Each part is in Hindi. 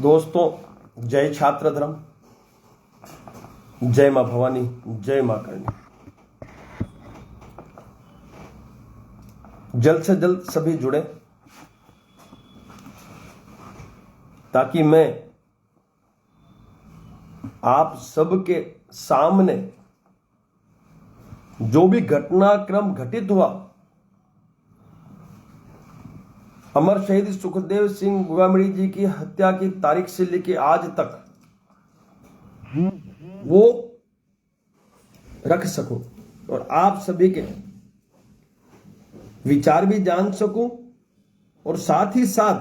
दोस्तों, जय छात्र धर्म, जय मां भवानी, जय मां करणी। जल्द से जल्द सभी जुड़े ताकि मैं आप सबके सामने जो भी घटनाक्रम घटित हुआ, अमर शहीद सुखदेव सिंह गोगामिड़ी जी की हत्या की तारीख से लेकर आज तक वो रख सकूं और आप सभी के विचार भी जान सकूं और साथ ही साथ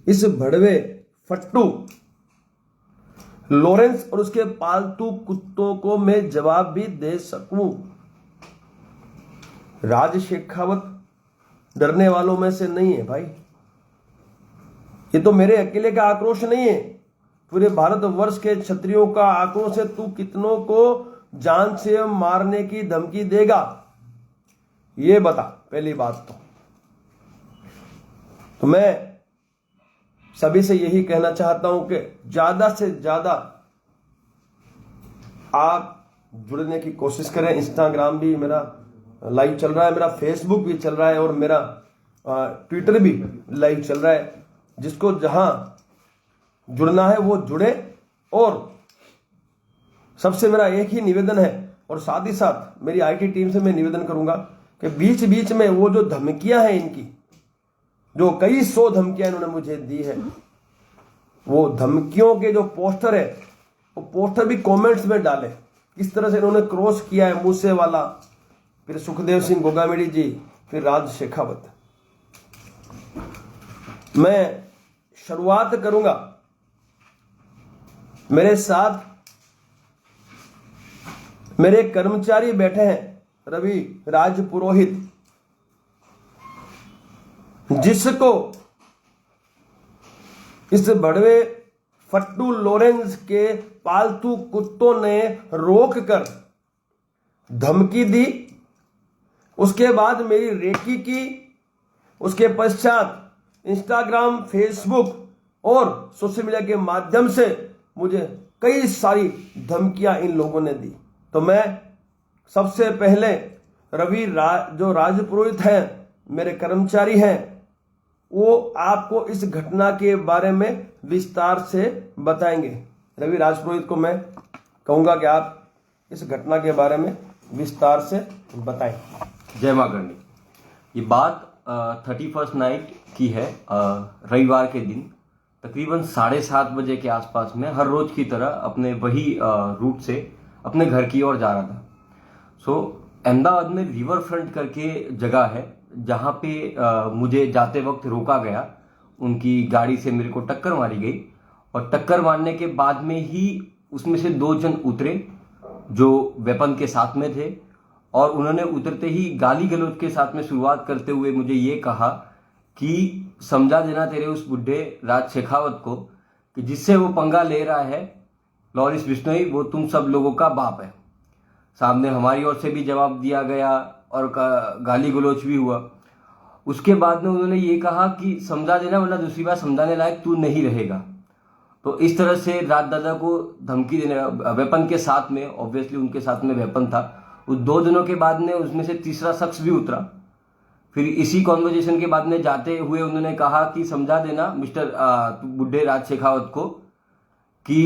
इस भड़वे फट्टू लॉरेंस और उसके पालतू कुत्तों को मैं जवाब भी दे सकूं। राज शेखावत डरने वालों में से नहीं है भाई। ये तो मेरे अकेले का आक्रोश नहीं है, पूरे भारतवर्ष के क्षत्रियों का आक्रोश है। तू कितनों को जान से मारने की धमकी देगा, ये बता। पहली बात तो मैं सभी से यही कहना चाहता हूं कि ज्यादा से ज्यादा आप जुड़ने की कोशिश करें। इंस्टाग्राम भी मेरा लाइव चल रहा है, मेरा फेसबुक भी चल रहा है और मेरा ट्विटर भी लाइव चल रहा है। जिसको जहां जुड़ना है वो जुड़े। और सबसे मेरा एक ही निवेदन है और साथ ही साथ मेरी आईटी टीम से मैं निवेदन करूंगा कि बीच बीच में वो जो धमकियां हैं इनकी, जो कई 100 धमकियां इन्होंने मुझे दी है, वो धमकियों के जो पोस्टर है वो पोस्टर भी कमेंट्स में डाले। किस तरह से इन्होंने क्रॉस किया है मूसेवाला, फिर सुखदेव सिंह गोगामिड़ी जी, फिर राज शेखावत। मैं शुरुआत करूंगा, मेरे साथ मेरे कर्मचारी बैठे हैं, रवि राजपुरोहित, जिसको इस बड़वे फट्टू लॉरेंस के पालतू कुत्तों ने रोक कर धमकी दी। उसके बाद मेरी रेकी की, उसके पश्चात इंस्टाग्राम, फेसबुक और सोशल मीडिया के माध्यम से मुझे कई सारी धमकियां इन लोगों ने दी। तो मैं सबसे पहले रवि जो राजपुरोहित हैं, मेरे कर्मचारी हैं, वो आपको इस घटना के बारे में विस्तार से बताएंगे। रवि राजपुरोहित को मैं कहूंगा कि आप इस घटना के बारे में विस्तार से बताएं। जय मां करणी। ये बात 31st नाइट की है, रविवार के दिन तकरीबन 7:30 बजे के आसपास में हर रोज की तरह अपने वही रूट से अपने घर की ओर जा रहा था। अहमदाबाद में रिवर फ्रंट करके जगह है जहां पे मुझे जाते वक्त रोका गया। उनकी गाड़ी से मेरे को टक्कर मारी गई और टक्कर मारने के बाद में ही उसमें से 2 जन उतरे जो वेपन के साथ में थे और उन्होंने उतरते ही गाली गलौज के साथ में शुरुआत करते हुए मुझे ये कहा कि समझा देना तेरे उस बुढ़े राज शेखावत को कि जिससे वो पंगा ले रहा है, लॉरेंस बिश्नोई, वो तुम सब लोगों का बाप है। सामने हमारी ओर से भी जवाब दिया गया और गाली गलौज भी हुआ। उसके बाद में उन्होंने ये कहा कि समझा देना वरना दूसरी बार समझाने लायक तू नहीं रहेगा। तो इस तरह से राज दादा को धमकी देने, वेपन के साथ में, ऑब्वियसली उनके साथ में वेपन था। उस 2 दिनों के बाद में उसमें से तीसरा शख्स भी उतरा। फिर इसी कॉन्वर्जेशन के बाद में जाते हुए उन्होंने कहा कि समझा देना मिस्टर बुढ़े राज शेखावत को कि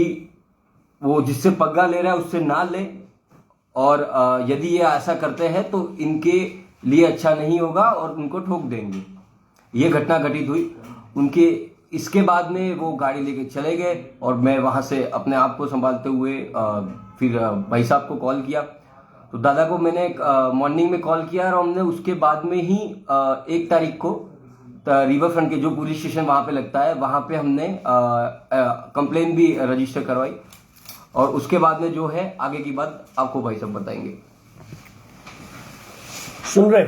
वो जिससे पग्गा ले रहा है उससे ना ले, और यदि ये ऐसा करते हैं तो इनके लिए अच्छा नहीं होगा और उनको ठोक देंगे। ये घटना घटित हुई उनके। इसके बाद में वो गाड़ी लेके चले गए और मैं वहां से अपने आप को संभालते हुए फिर भाई साहब को कॉल किया। तो दादा को मैंने मॉर्निंग में कॉल किया और हमने उसके बाद में ही 1 तारीख को रिवर फ्रंट के जो पुलिस स्टेशन वहां पे लगता है वहां पे हमने कंप्लेन भी रजिस्टर करवाई। और उसके बाद में जो है आगे की बात आपको भाई साहब बताएंगे। सुन रहे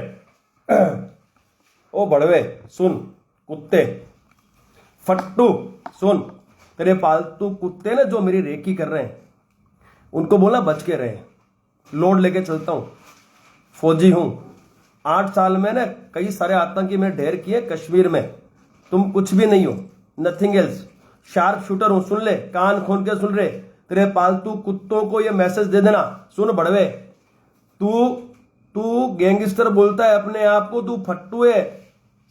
ओ बड़वे, सुन, कुत्ते फट्टू सुन, तेरे पालतू कुत्ते ना जो मेरी रेकी कर रहे हैं उनको बोला बच के रहे। लोड लेके चलता हूं, फौजी हूं, 8 साल में ना कई सारे आतंकी मैंने ढेर किए कश्मीर में। तुम कुछ भी नहीं हो, नथिंग एल्स। शार्प शूटर हूं, सुन ले, कान खोल के सुन रहे। तेरे पालतू कुत्तों को ये मैसेज दे देना, सुन बड़वे, तू गैंगस्टर बोलता है अपने आप को, तू फट्टू है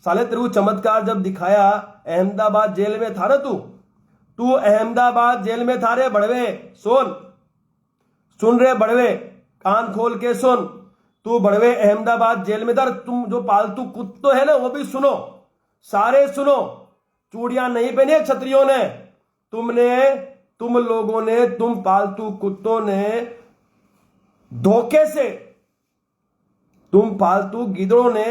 साले। तेरे को चमत्कार जब दिखाया अहमदाबाद जेल में था ना, तू अहमदाबाद जेल में था रे बड़वे। सुन रे बड़वे, कान खोल के सुन। तू बड़वे अहमदाबाद जेल में था। तुम जो पालतू कुत्ते है ना, वो भी सुनो, सारे सुनो। चूड़ियां नहीं पहनी है क्षत्रियों ने, तुम लोगों ने, तुम पालतू कुत्तों ने धोखे से, तुम पालतू गिदड़ों ने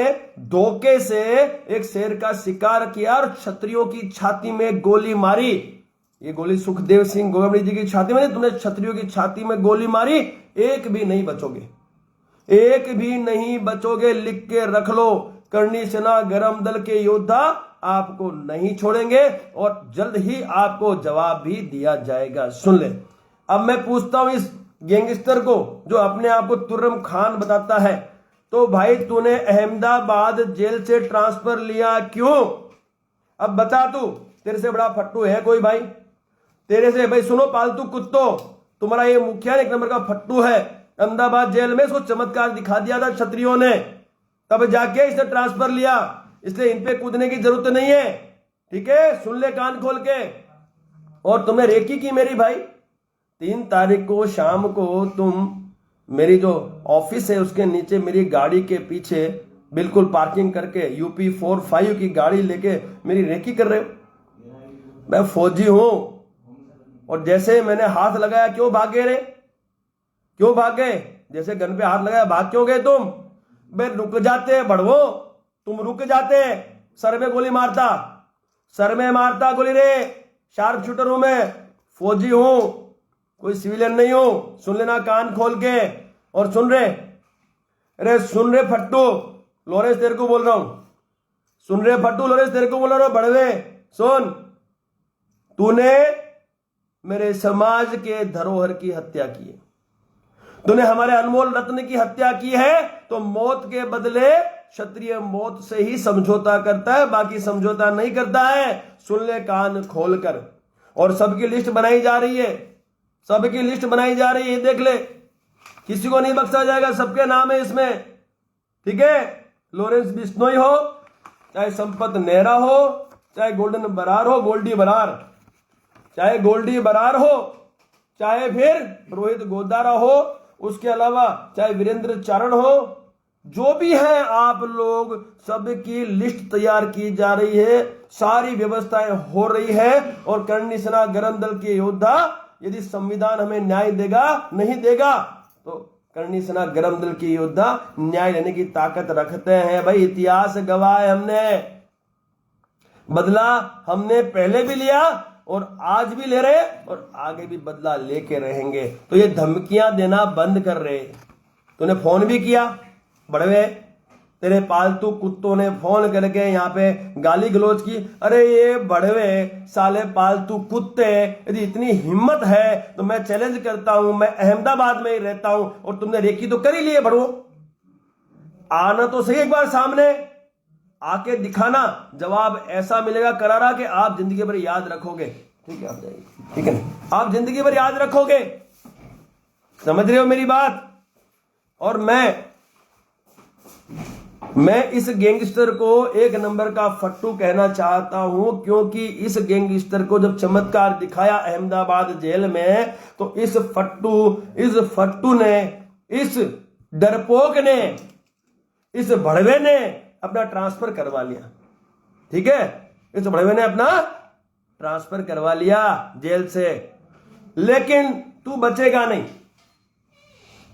धोखे से एक शेर का शिकार किया और क्षत्रियों की छाती में गोली मारी। ये गोली सुखदेव सिंह गोगमणी जी की छाती में नहीं, तुमने क्षत्रियों की छाती में गोली मारी। एक भी नहीं बचोगे, एक भी नहीं बचोगे। लिख के रख लो, करणी सेना गरम दल के योद्धा आपको नहीं छोड़ेंगे और जल्द ही आपको जवाब भी दिया जाएगा। सुन ले, अब मैं पूछता हूं इस गैंगस्टर को जो अपने आप को तुर्रम खान बताता है, तो भाई तूने अहमदाबाद जेल से ट्रांसफर लिया क्यों? अब बता, तू तेरे से बड़ा फट्टू है कोई भाई? तेरे से, भाई सुनो पालतू कुत्तों, तुम्हारा ये मुखिया एक नंबर का फट्टू है। अहमदाबाद जेल में इसको चमत्कार दिखा दिया था क्षत्रियों ने, तब जाके इसे ट्रांसफर लिया, इसलिए इन पे कूदने की जरूरत नहीं है। ठीक है, सुन ले कान खोल के। और तुमने रेकी की मेरी भाई, 3 तारीख को शाम को तुम मेरी जो ऑफिस है उसके नीचे मेरी गाड़ी के पीछे बिल्कुल पार्किंग करके यूपी 45 की गाड़ी लेके मेरी रेकी कर रहे हो। मैं फौजी हूं, और जैसे मैंने हाथ लगाया, क्यों भागे रे? क्यों भागे? जैसे गन पे हाथ लगाया भाग क्यों गए तुम? बे रुक जाते बड़वो, तुम रुक जाते, सर में गोली मारता, सर में मारता गोली रे। शार्प शूटर हूं मैं, फौजी हूं, कोई सिविलियन नहीं हूं। सुन लेना कान खोल के। और सुन रे, अरे सुन रे फट्टू लोरेंस, तेरे को बोल रहा हूं, सुन रे फट्टू लोरेंस, तेरे को बोल रहा हूं बड़वे, सुन। तूने मेरे समाज के धरोहर की हत्या की है, तूने हमारे अनमोल रत्न की हत्या की है, तो मौत के बदले क्षत्रिय मौत से ही समझौता करता है, बाकी समझौता नहीं करता है। सुन ले कान खोलकर। और सबकी लिस्ट बनाई जा रही है, सबकी लिस्ट बनाई जा रही है, देख ले, किसी को नहीं बख्शा जाएगा, सबके नाम है इसमें। ठीक है, लॉरेंस बिश्नोई हो, चाहे संपत नेहरा हो, चाहे गोल्डन बरार हो, गोल्डी बरार, चाहे गोल्डी बरार हो, चाहे फिर रोहित गोदारा हो, उसके अलावा चाहे वीरेंद्र चारण हो, जो भी है आप लोग, सबकी लिस्ट तैयार की जा रही है, सारी व्यवस्थाएं हो रही है। और करणी सेना गरम दल के योद्धा, यदि संविधान हमें न्याय देगा, नहीं देगा तो करणी सेना गरम दल के योद्धा न्याय लेने की ताकत रखते हैं। भाई इतिहास गवाह है, हमने बदला, हमने पहले भी लिया और आज भी ले रहे और आगे भी बदला लेके रहेंगे। तो ये धमकियां देना बंद कर रहे। तूने फोन भी किया बड़वे, तेरे पालतू कुत्तों ने फोन करके यहाँ पे गाली गलौज की। अरे ये बड़वे साले पालतू कुत्ते, यदि इतनी हिम्मत है तो मैं चैलेंज करता हूं, मैं अहमदाबाद में ही रहता हूं और तुमने रेकी तो कर ही लिए बड़वो, आना तो सही एक बार सामने, आके दिखाना, जवाब ऐसा मिलेगा करारा कि आप जिंदगी भर याद रखोगे। ठीक है, आप जाइए, ठीक है ना, आप जिंदगी भर याद रखोगे। समझ रहे हो मेरी बात? और मैं इस गैंगस्टर को एक नंबर का फट्टू कहना चाहता हूं, क्योंकि इस गैंगस्टर को जब चमत्कार दिखाया अहमदाबाद जेल में, तो इस फट्टू ने, इस डरपोक ने, इस भड़वे ने अपना ट्रांसफर करवा लिया। ठीक है, इस भड़वे ने अपना ट्रांसफर करवा लिया जेल से। लेकिन तू बचेगा नहीं,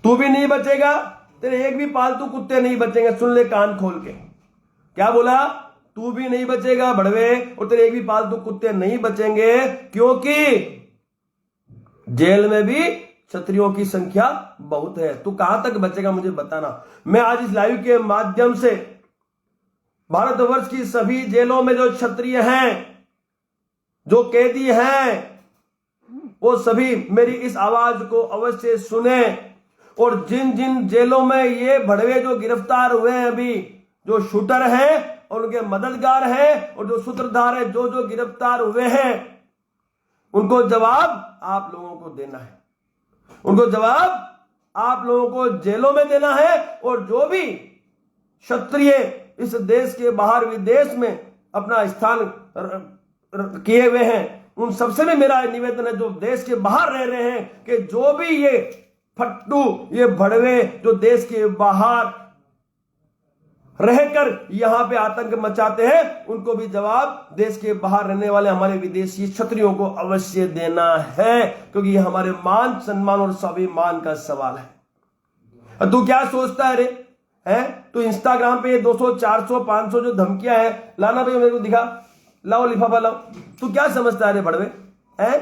तू भी नहीं बचेगा, तेरे एक भी पालतू कुत्ते नहीं बचेंगे। सुन ले कान खोल के, क्या बोला? तू भी नहीं बचेगा बड़वे, और तेरे एक भी पालतू कुत्ते नहीं बचेंगे, क्योंकि जेल में भी क्षत्रियों की संख्या बहुत है। तू कहां तक बचेगा मुझे बताना। मैं आज इस लाइव के माध्यम से भारतवर्ष की सभी जेलों में जो क्षत्रिय हैं, जो कैदी हैं, वो सभी मेरी इस आवाज को अवश्य सुने। और जिन जिन जेलों में ये भड़वे जो गिरफ्तार हुए हैं अभी, जो शूटर हैं, और उनके मददगार हैं और जो सूत्रधार है, जो जो गिरफ्तार हुए हैं, उनको जवाब आप लोगों को देना है। उनको जवाब आप लोगों को जेलों में देना है। और जो भी क्षत्रिय इस देश के बाहर विदेश में अपना स्थान किए हुए हैं, उन सबसे भी मेरा निवेदन है, जो देश के बाहर रह रहे हैं, कि जो भी ये फट्टू, ये भड़वे जो देश के बाहर रहकर यहां पे आतंक मचाते हैं, उनको भी जवाब देश के बाहर रहने वाले हमारे विदेशी क्षत्रियों को अवश्य देना है, क्योंकि ये हमारे मान, सम्मान और स्वाभिमान का सवाल है। तू क्या सोचता है रे? है तो इंस्टाग्राम पे 200, 400, 500 जो धमकियां हैं, लाना भाई मेरे को दिखा, लाओ लिफाफा लाओ। तू क्या समझता है रे भड़वे? है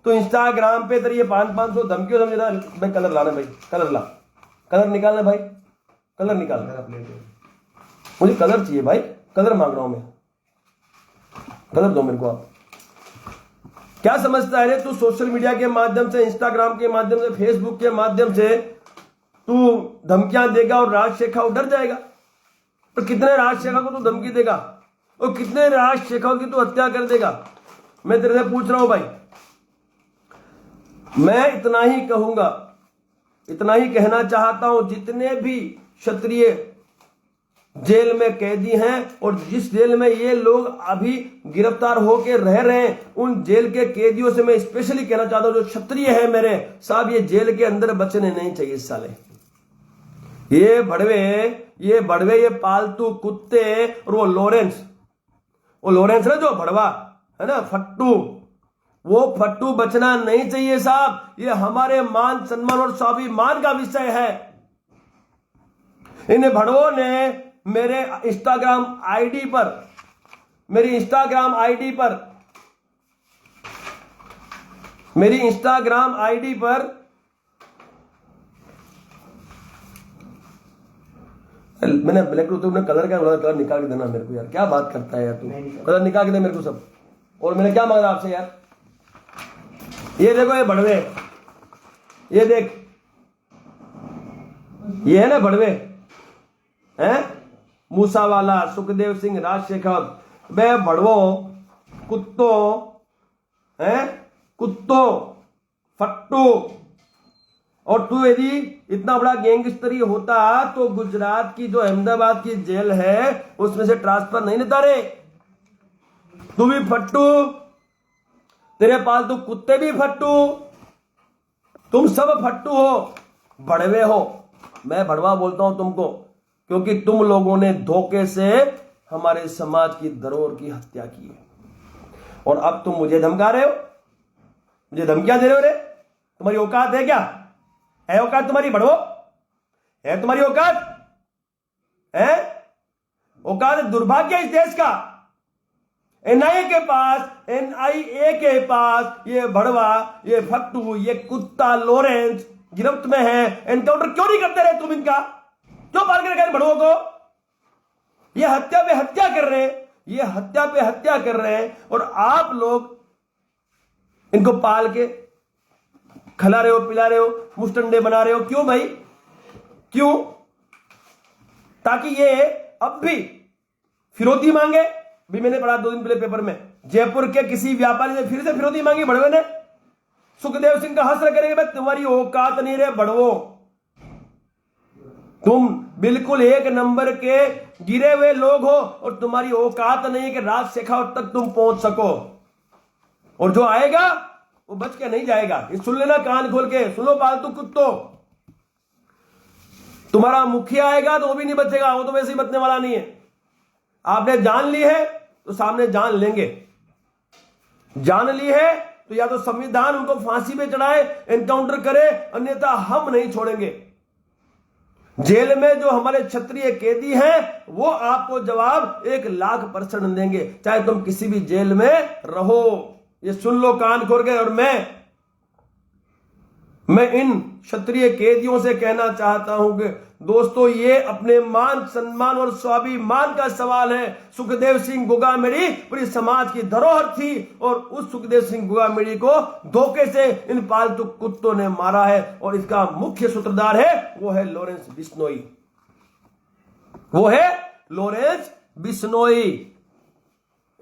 तो इंस्टाग्राम पे तेरी ये 500 धमकियों समझ रहा है? भाई कलर लाना, भाई कलर ला, कलर निकालना, भाई कलर निकालना, मुझे कलर चाहिए भाई, कलर मांग रहा हूं मैं, कलर दो मेरे को आप। क्या समझता है रे तू? सोशल मीडिया के माध्यम से, इंस्टाग्राम के माध्यम से, फेसबुक के माध्यम से तू धमकियां देगा और राज शेखाव डर जाएगा। और कितने राज शेखाव को तू धमकी देगा और कितने राज शेखाव की तू हत्या कर देगा? मैं तेरे से पूछ रहा हूं भाई। मैं इतना ही कहूंगा, इतना ही कहना चाहता हूं, जितने भी क्षत्रिय जेल में कैदी हैं और जिस जेल में ये लोग अभी गिरफ्तार होकर रह रहे हैं, उन जेल के कैदियों से मैं स्पेशली कहना चाहता हूं, जो क्षत्रिय है मेरे साहब, ये जेल के अंदर बचने नहीं चाहिए साले। ये भड़वे, ये पालतू कुत्ते, और वो लॉरेंस ना जो भड़वा है ना, फट्टू, वो फट्टू बचना नहीं चाहिए साहब। ये हमारे मान, सम्मान और स्वाभिमान का विषय है। इन भड़वों ने मेरे इंस्टाग्राम आईडी पर, मेरी इंस्टाग्राम आईडी पर मैंने ब्लैक तो तुमने कलर का बोला, कलर निकाल के देना मेरे को यार। क्या बात करता है यार तू? कलर निकाल के दे मेरे को सब। और मैंने क्या मांगा आपसे यार? ये देखो, ये भड़वे, ये देख, ये है ना भड़वे, हैं? मूसावाला, सुखदेव सिंह, राज शेखाव, बे भड़वों, कुत्तों, हैं? कुत्तों, फट्टू। और तू यदि इतना बड़ा गैंगस्टरी होता तो गुजरात की जो अहमदाबाद की जेल है उसमें से ट्रांसफर नहीं लेता रे। तू भी फट्टू, तेरे पालतू कुत्ते भी फट्टू, तुम सब फट्टू हो, भड़वे हो। मैं भड़वा बोलता हूं तुमको, क्योंकि तुम लोगों ने धोखे से हमारे समाज की धरोहर की हत्या की है। और अब तुम मुझे धमका रहे हो, मुझे धमकियां दे रहे हो रे? तुम्हारी औकात है क्या? है औकात तुम्हारी भड़वो? है तुम्हारी औकात? है औकात? दुर्भाग्य इस देश का। एनआईए के पास ये भड़वा, ये फट्टू, ये कुत्ता लॉरेंस गिरफ्त में है। एनकाउंटर क्यों नहीं करते रहे तुम इनका? क्यों पाल के रखा भड़वों को? ये हत्या पे हत्या कर रहे हैं, ये हत्या पे हत्या कर रहे हैं, और आप लोग इनको पाल के खिला रहे हो, पिला रहे हो, मुस्टंडे बना रहे हो। क्यों भाई? क्यों? ताकि ये अब भी फिरौती मांगे। भी मैंने पढ़ा 2 दिन पहले पेपर में, जयपुर के किसी व्यापारी ने फिर से फिरौती मांगी भड़वे ने। सुखदेव सिंह का हश्र करेंगे, भाई तुम्हारी औकात नहीं रहे भड़वो, तुम बिल्कुल 1 नंबर के गिरे हुए लोग हो और तुम्हारी औकात नहीं है कि राज शेखावत तक तुम पहुंच सको। और जो आएगा वो बच के नहीं जाएगा। ये सुन लेना, कान खोल के सुनो पालतू कुत्तों, तुम्हारा मुखिया आएगा तो वो भी नहीं बचेगा, वो तो वैसे ही बचने वाला नहीं है। आपने जान ली है तो सामने जान लेंगे। जान ली है तो या तो संविधान उनको फांसी पे चढ़ाए, एनकाउंटर करे, अन्यथा हम नहीं छोड़ेंगे। जेल में जो हमारे क्षत्रिय कैदी हैं वो आपको जवाब 1,00,000% देंगे, चाहे तुम किसी भी जेल में रहो। ये सुन लो कान खोल के। और मैं इन क्षत्रिय कैदियों से कहना चाहता हूं कि दोस्तों, ये अपने मान, सम्मान और स्वाभिमान का सवाल है। सुखदेव सिंह गोगामेड़ी पूरी समाज की धरोहर थी, और उस सुखदेव सिंह गोगामेड़ी को धोखे से इन पालतू कुत्तों ने मारा है, और इसका मुख्य सूत्रधार है, वो है लॉरेंस बिश्नोई। वो है लॉरेंस बिश्नोई।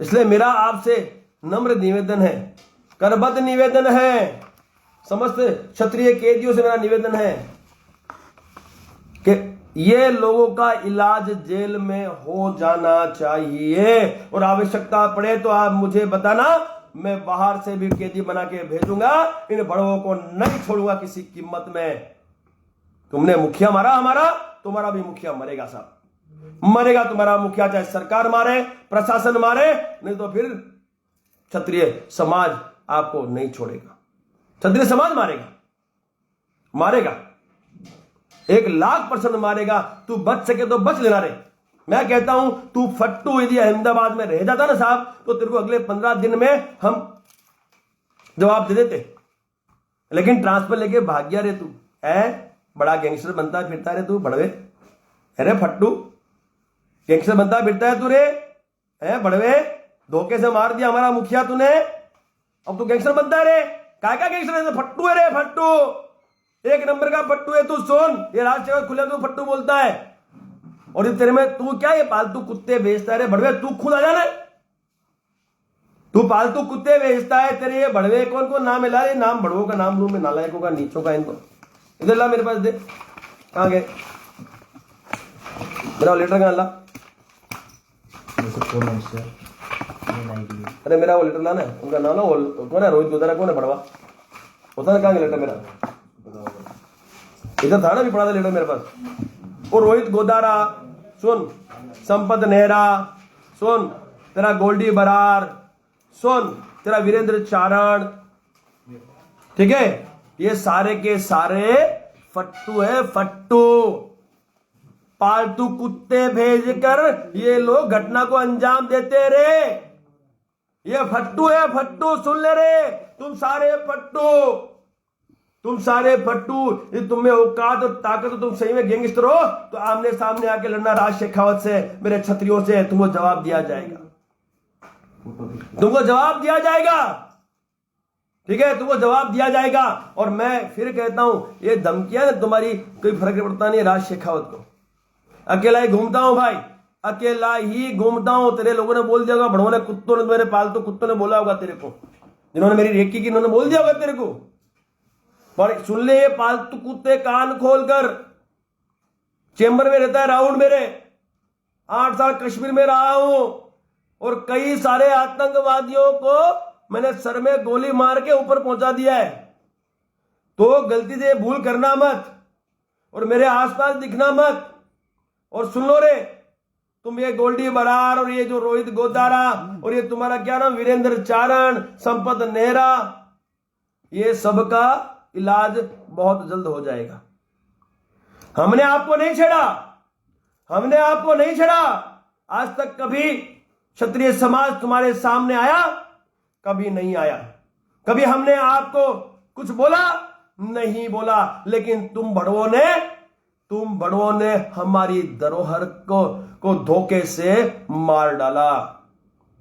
इसलिए मेरा आपसे नम्र निवेदन है, करबद्ध निवेदन है, समस्त क्षत्रिय कैदियों से मेरा निवेदन है कि ये लोगों का इलाज जेल में हो जाना चाहिए, और आवश्यकता पड़े तो आप मुझे बताना, मैं बाहर से भी कैदी बना के भेजूंगा। इन बड़ों को नहीं छोड़ूंगा किसी कीमत में। तुमने मुखिया मारा हमारा, तुम्हारा भी मुखिया मरेगा साहब, मरेगा तुम्हारा मुखिया, चाहे सरकार मारे, प्रशासन मारे, नहीं तो फिर क्षत्रिय समाज आपको नहीं छोड़ेगा। क्षत्रिय समाज मारेगा, मारेगा, 1,00,000% मारेगा। तू बच सके तो बच लेना रे। मैं कहता हूं तू फट्टू यदि अहमदाबाद में रह जाता ना साहब, तो तेरे को अगले 15 दिन में हम जवाब दे देते। लेकिन ट्रांसफर लेके भाग गया रे तू, है बड़ा गैंगस्टर बनता फिरता रे तू, बड़वे। अरे फट्टू, गैंगस्टर बनता फिरता है तू रे, है बड़वे। धोखे से मार दिया हमारा मुखिया तूने, अब तू गैंगस्टर बनता है रे। क्या गैंगस्टर है? फट्टू है रे, फट्टू, 1 नंबर का फट्टू है तू। सुन, ये राष्ट्र खुले तू फट्टू बोलता है, और ये तेरे में तू क्या ये पालतू कुत्ते बेचता है रे बड़वे। तू खुद आ जाना, तू पालतू कुत्ते बेचता है। तेरे ये बड़वे कौन कौन नाम मिला रे? नाम बड़वों का नाम लू में, नालायकों का, नीचों का। इनको इधर ला, मेरे पास दे। कहां गए मेरा लेटर? कहां ला? अरे मेरा वो लेटर लाना है, उनका नाम ना, वो कौन है? रोहित गोदारा कौन है? बड़वा होता ना। कहां लेटर मेरा? इधर था ना, भी पड़ा था लेटर मेरे पास। वो रोहित गोदारा, सुन, संपत नेहरा, सुन, तेरा गोल्डी बरार, सुन, तेरा वीरेंद्र चारण, ठीक है, ये सारे के सारे फट्टू है, फट्टू। पालतू कुत्ते भेजकर ये लोग घटना को अंजाम देते रे। ये फट्टू है, फट्टू। सुन ले रे, तुम सारे फट्टू, तुम सारे फट्टू। ये तुम में औकात और ताकत हो, तुम सही में गैंगस्टर हो, तो आमने सामने आके लड़ना राज शेखावत से, मेरे क्षत्रियों से। तुमको जवाब दिया जाएगा, तुमको जवाब दिया जाएगा, ठीक है, तुमको जवाब दिया जाएगा। और मैं फिर कहता हूं, ये धमकियां ना तुम्हारी कोई फर्क नहीं पड़ता नहीं राज शेखावत को। अकेला ही घूमता हूं भाई, अकेला ही घूमता हूं। तेरे लोगों ने बोल दिया होगा, बड़ों ने, कुत्तों ने, मेरे पालतू कुत्तों ने बोला होगा तेरे को, जिन्होंने मेरी रेकी की, उन्होंने बोल दिया होगा तेरे को। पर सुन ले, ये पालतू कुत्ते कान खोलकर, चेंबर में रहता है राउंड मेरे, 8 साल कश्मीर में रहा हूं, और कई सारे आतंकवादियों को मैंने सर में गोली मार के ऊपर पहुंचा दिया है। तो गलती से भूल करना मत, और मेरे आसपास दिखना मत। और सुन लो रे, तुम ये गोल्डी बरार, और ये जो रोहित गोदारा, और ये तुम्हारा क्या नाम, वीरेंद्र चारण, संपत नेहरा, ये सबका इलाज बहुत जल्द हो जाएगा। हमने आपको नहीं छेड़ा, हमने आपको नहीं छेड़ा। आज तक कभी क्षत्रिय समाज तुम्हारे सामने आया? कभी नहीं आया। कभी हमने आपको कुछ बोला? नहीं बोला। लेकिन तुम बड़ों ने हमारी धरोहर को धोखे से मार डाला।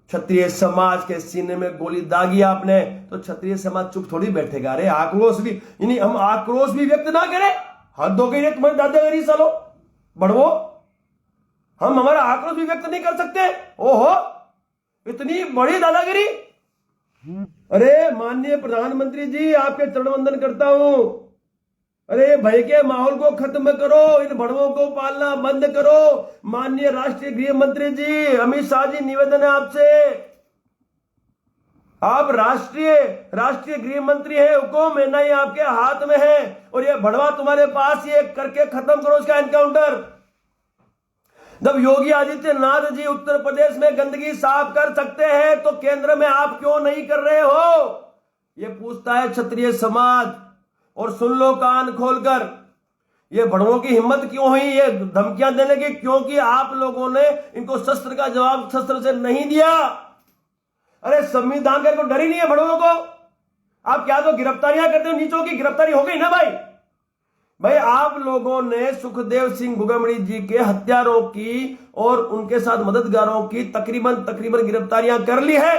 क्षत्रिय समाज के सीने में गोली दागी आपने, तो क्षत्रिय समाज चुप थोड़ी बैठेगा रे। आक्रोश भी, यानी हम आक्रोश भी व्यक्त ना करें? हद हो गई है तुम्हारी दादागिरी सालो बड़वो। हम हमारा आक्रोश भी व्यक्त नहीं कर सकते? ओहो, इतनी बड़ी दादागिरी। अरे माननीय प्रधानमंत्री जी, आपके चरण वंदन करता हूं। अरे भय के माहौल को खत्म करो, इन बड़वों को पालना बंद करो। माननीय राष्ट्रीय गृह मंत्री जी अमित शाह जी, निवेदन है आपसे, आप राष्ट्रीय गृह मंत्री है, हुकुम है नहीं आपके हाथ में है, और ये भड़वा तुम्हारे पास, ये करके खत्म करो इसका एनकाउंटर। जब योगी आदित्यनाथ जी उत्तर प्रदेश में गंदगी साफ कर सकते हैं, तो केंद्र में आप क्यों नहीं कर रहे हो? ये पूछता है क्षत्रिय समाज। और सुन लो कान खोलकर, ये बड़ों की हिम्मत क्यों हुई ये धमकियां देने की? क्योंकि आप लोगों ने इनको शस्त्र का जवाब शस्त्र से नहीं दिया। अरे संविधान का तो डर ही नहीं है बड़ों को। आप क्या तो गिरफ्तारियां करते हो, नीचों की गिरफ्तारी हो गई ना भाई। आप लोगों ने सुखदेव सिंह भुगमड़ी जी के हत्यारों की और उनके साथ मददगारों की तकरीबन गिरफ्तारियां कर ली है,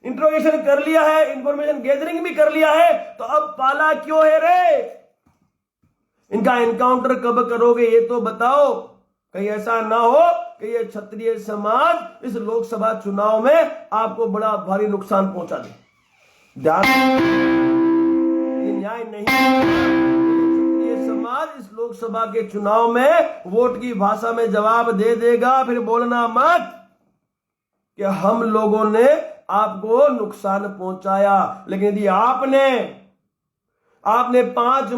इंट्रोगेशन कर लिया है, इंफॉर्मेशन गैदरिंग भी कर लिया है। तो अब पाला क्यों है रे? इनका एनकाउंटर कब करोगे ये तो बताओ। कहीं ऐसा ना हो कि ये क्षत्रिय समाज इस लोकसभा चुनाव में आपको बड़ा भारी नुकसान पहुंचा दे। ध्यान, ये न्याय नहीं। क्षत्रिय समाज इस लोकसभा के चुनाव में वोट की भाषा में जवाब दे देगा। फिर बोलना मत कि हम लोगों ने आपको नुकसान पहुंचाया। लेकिन यदि आपने 5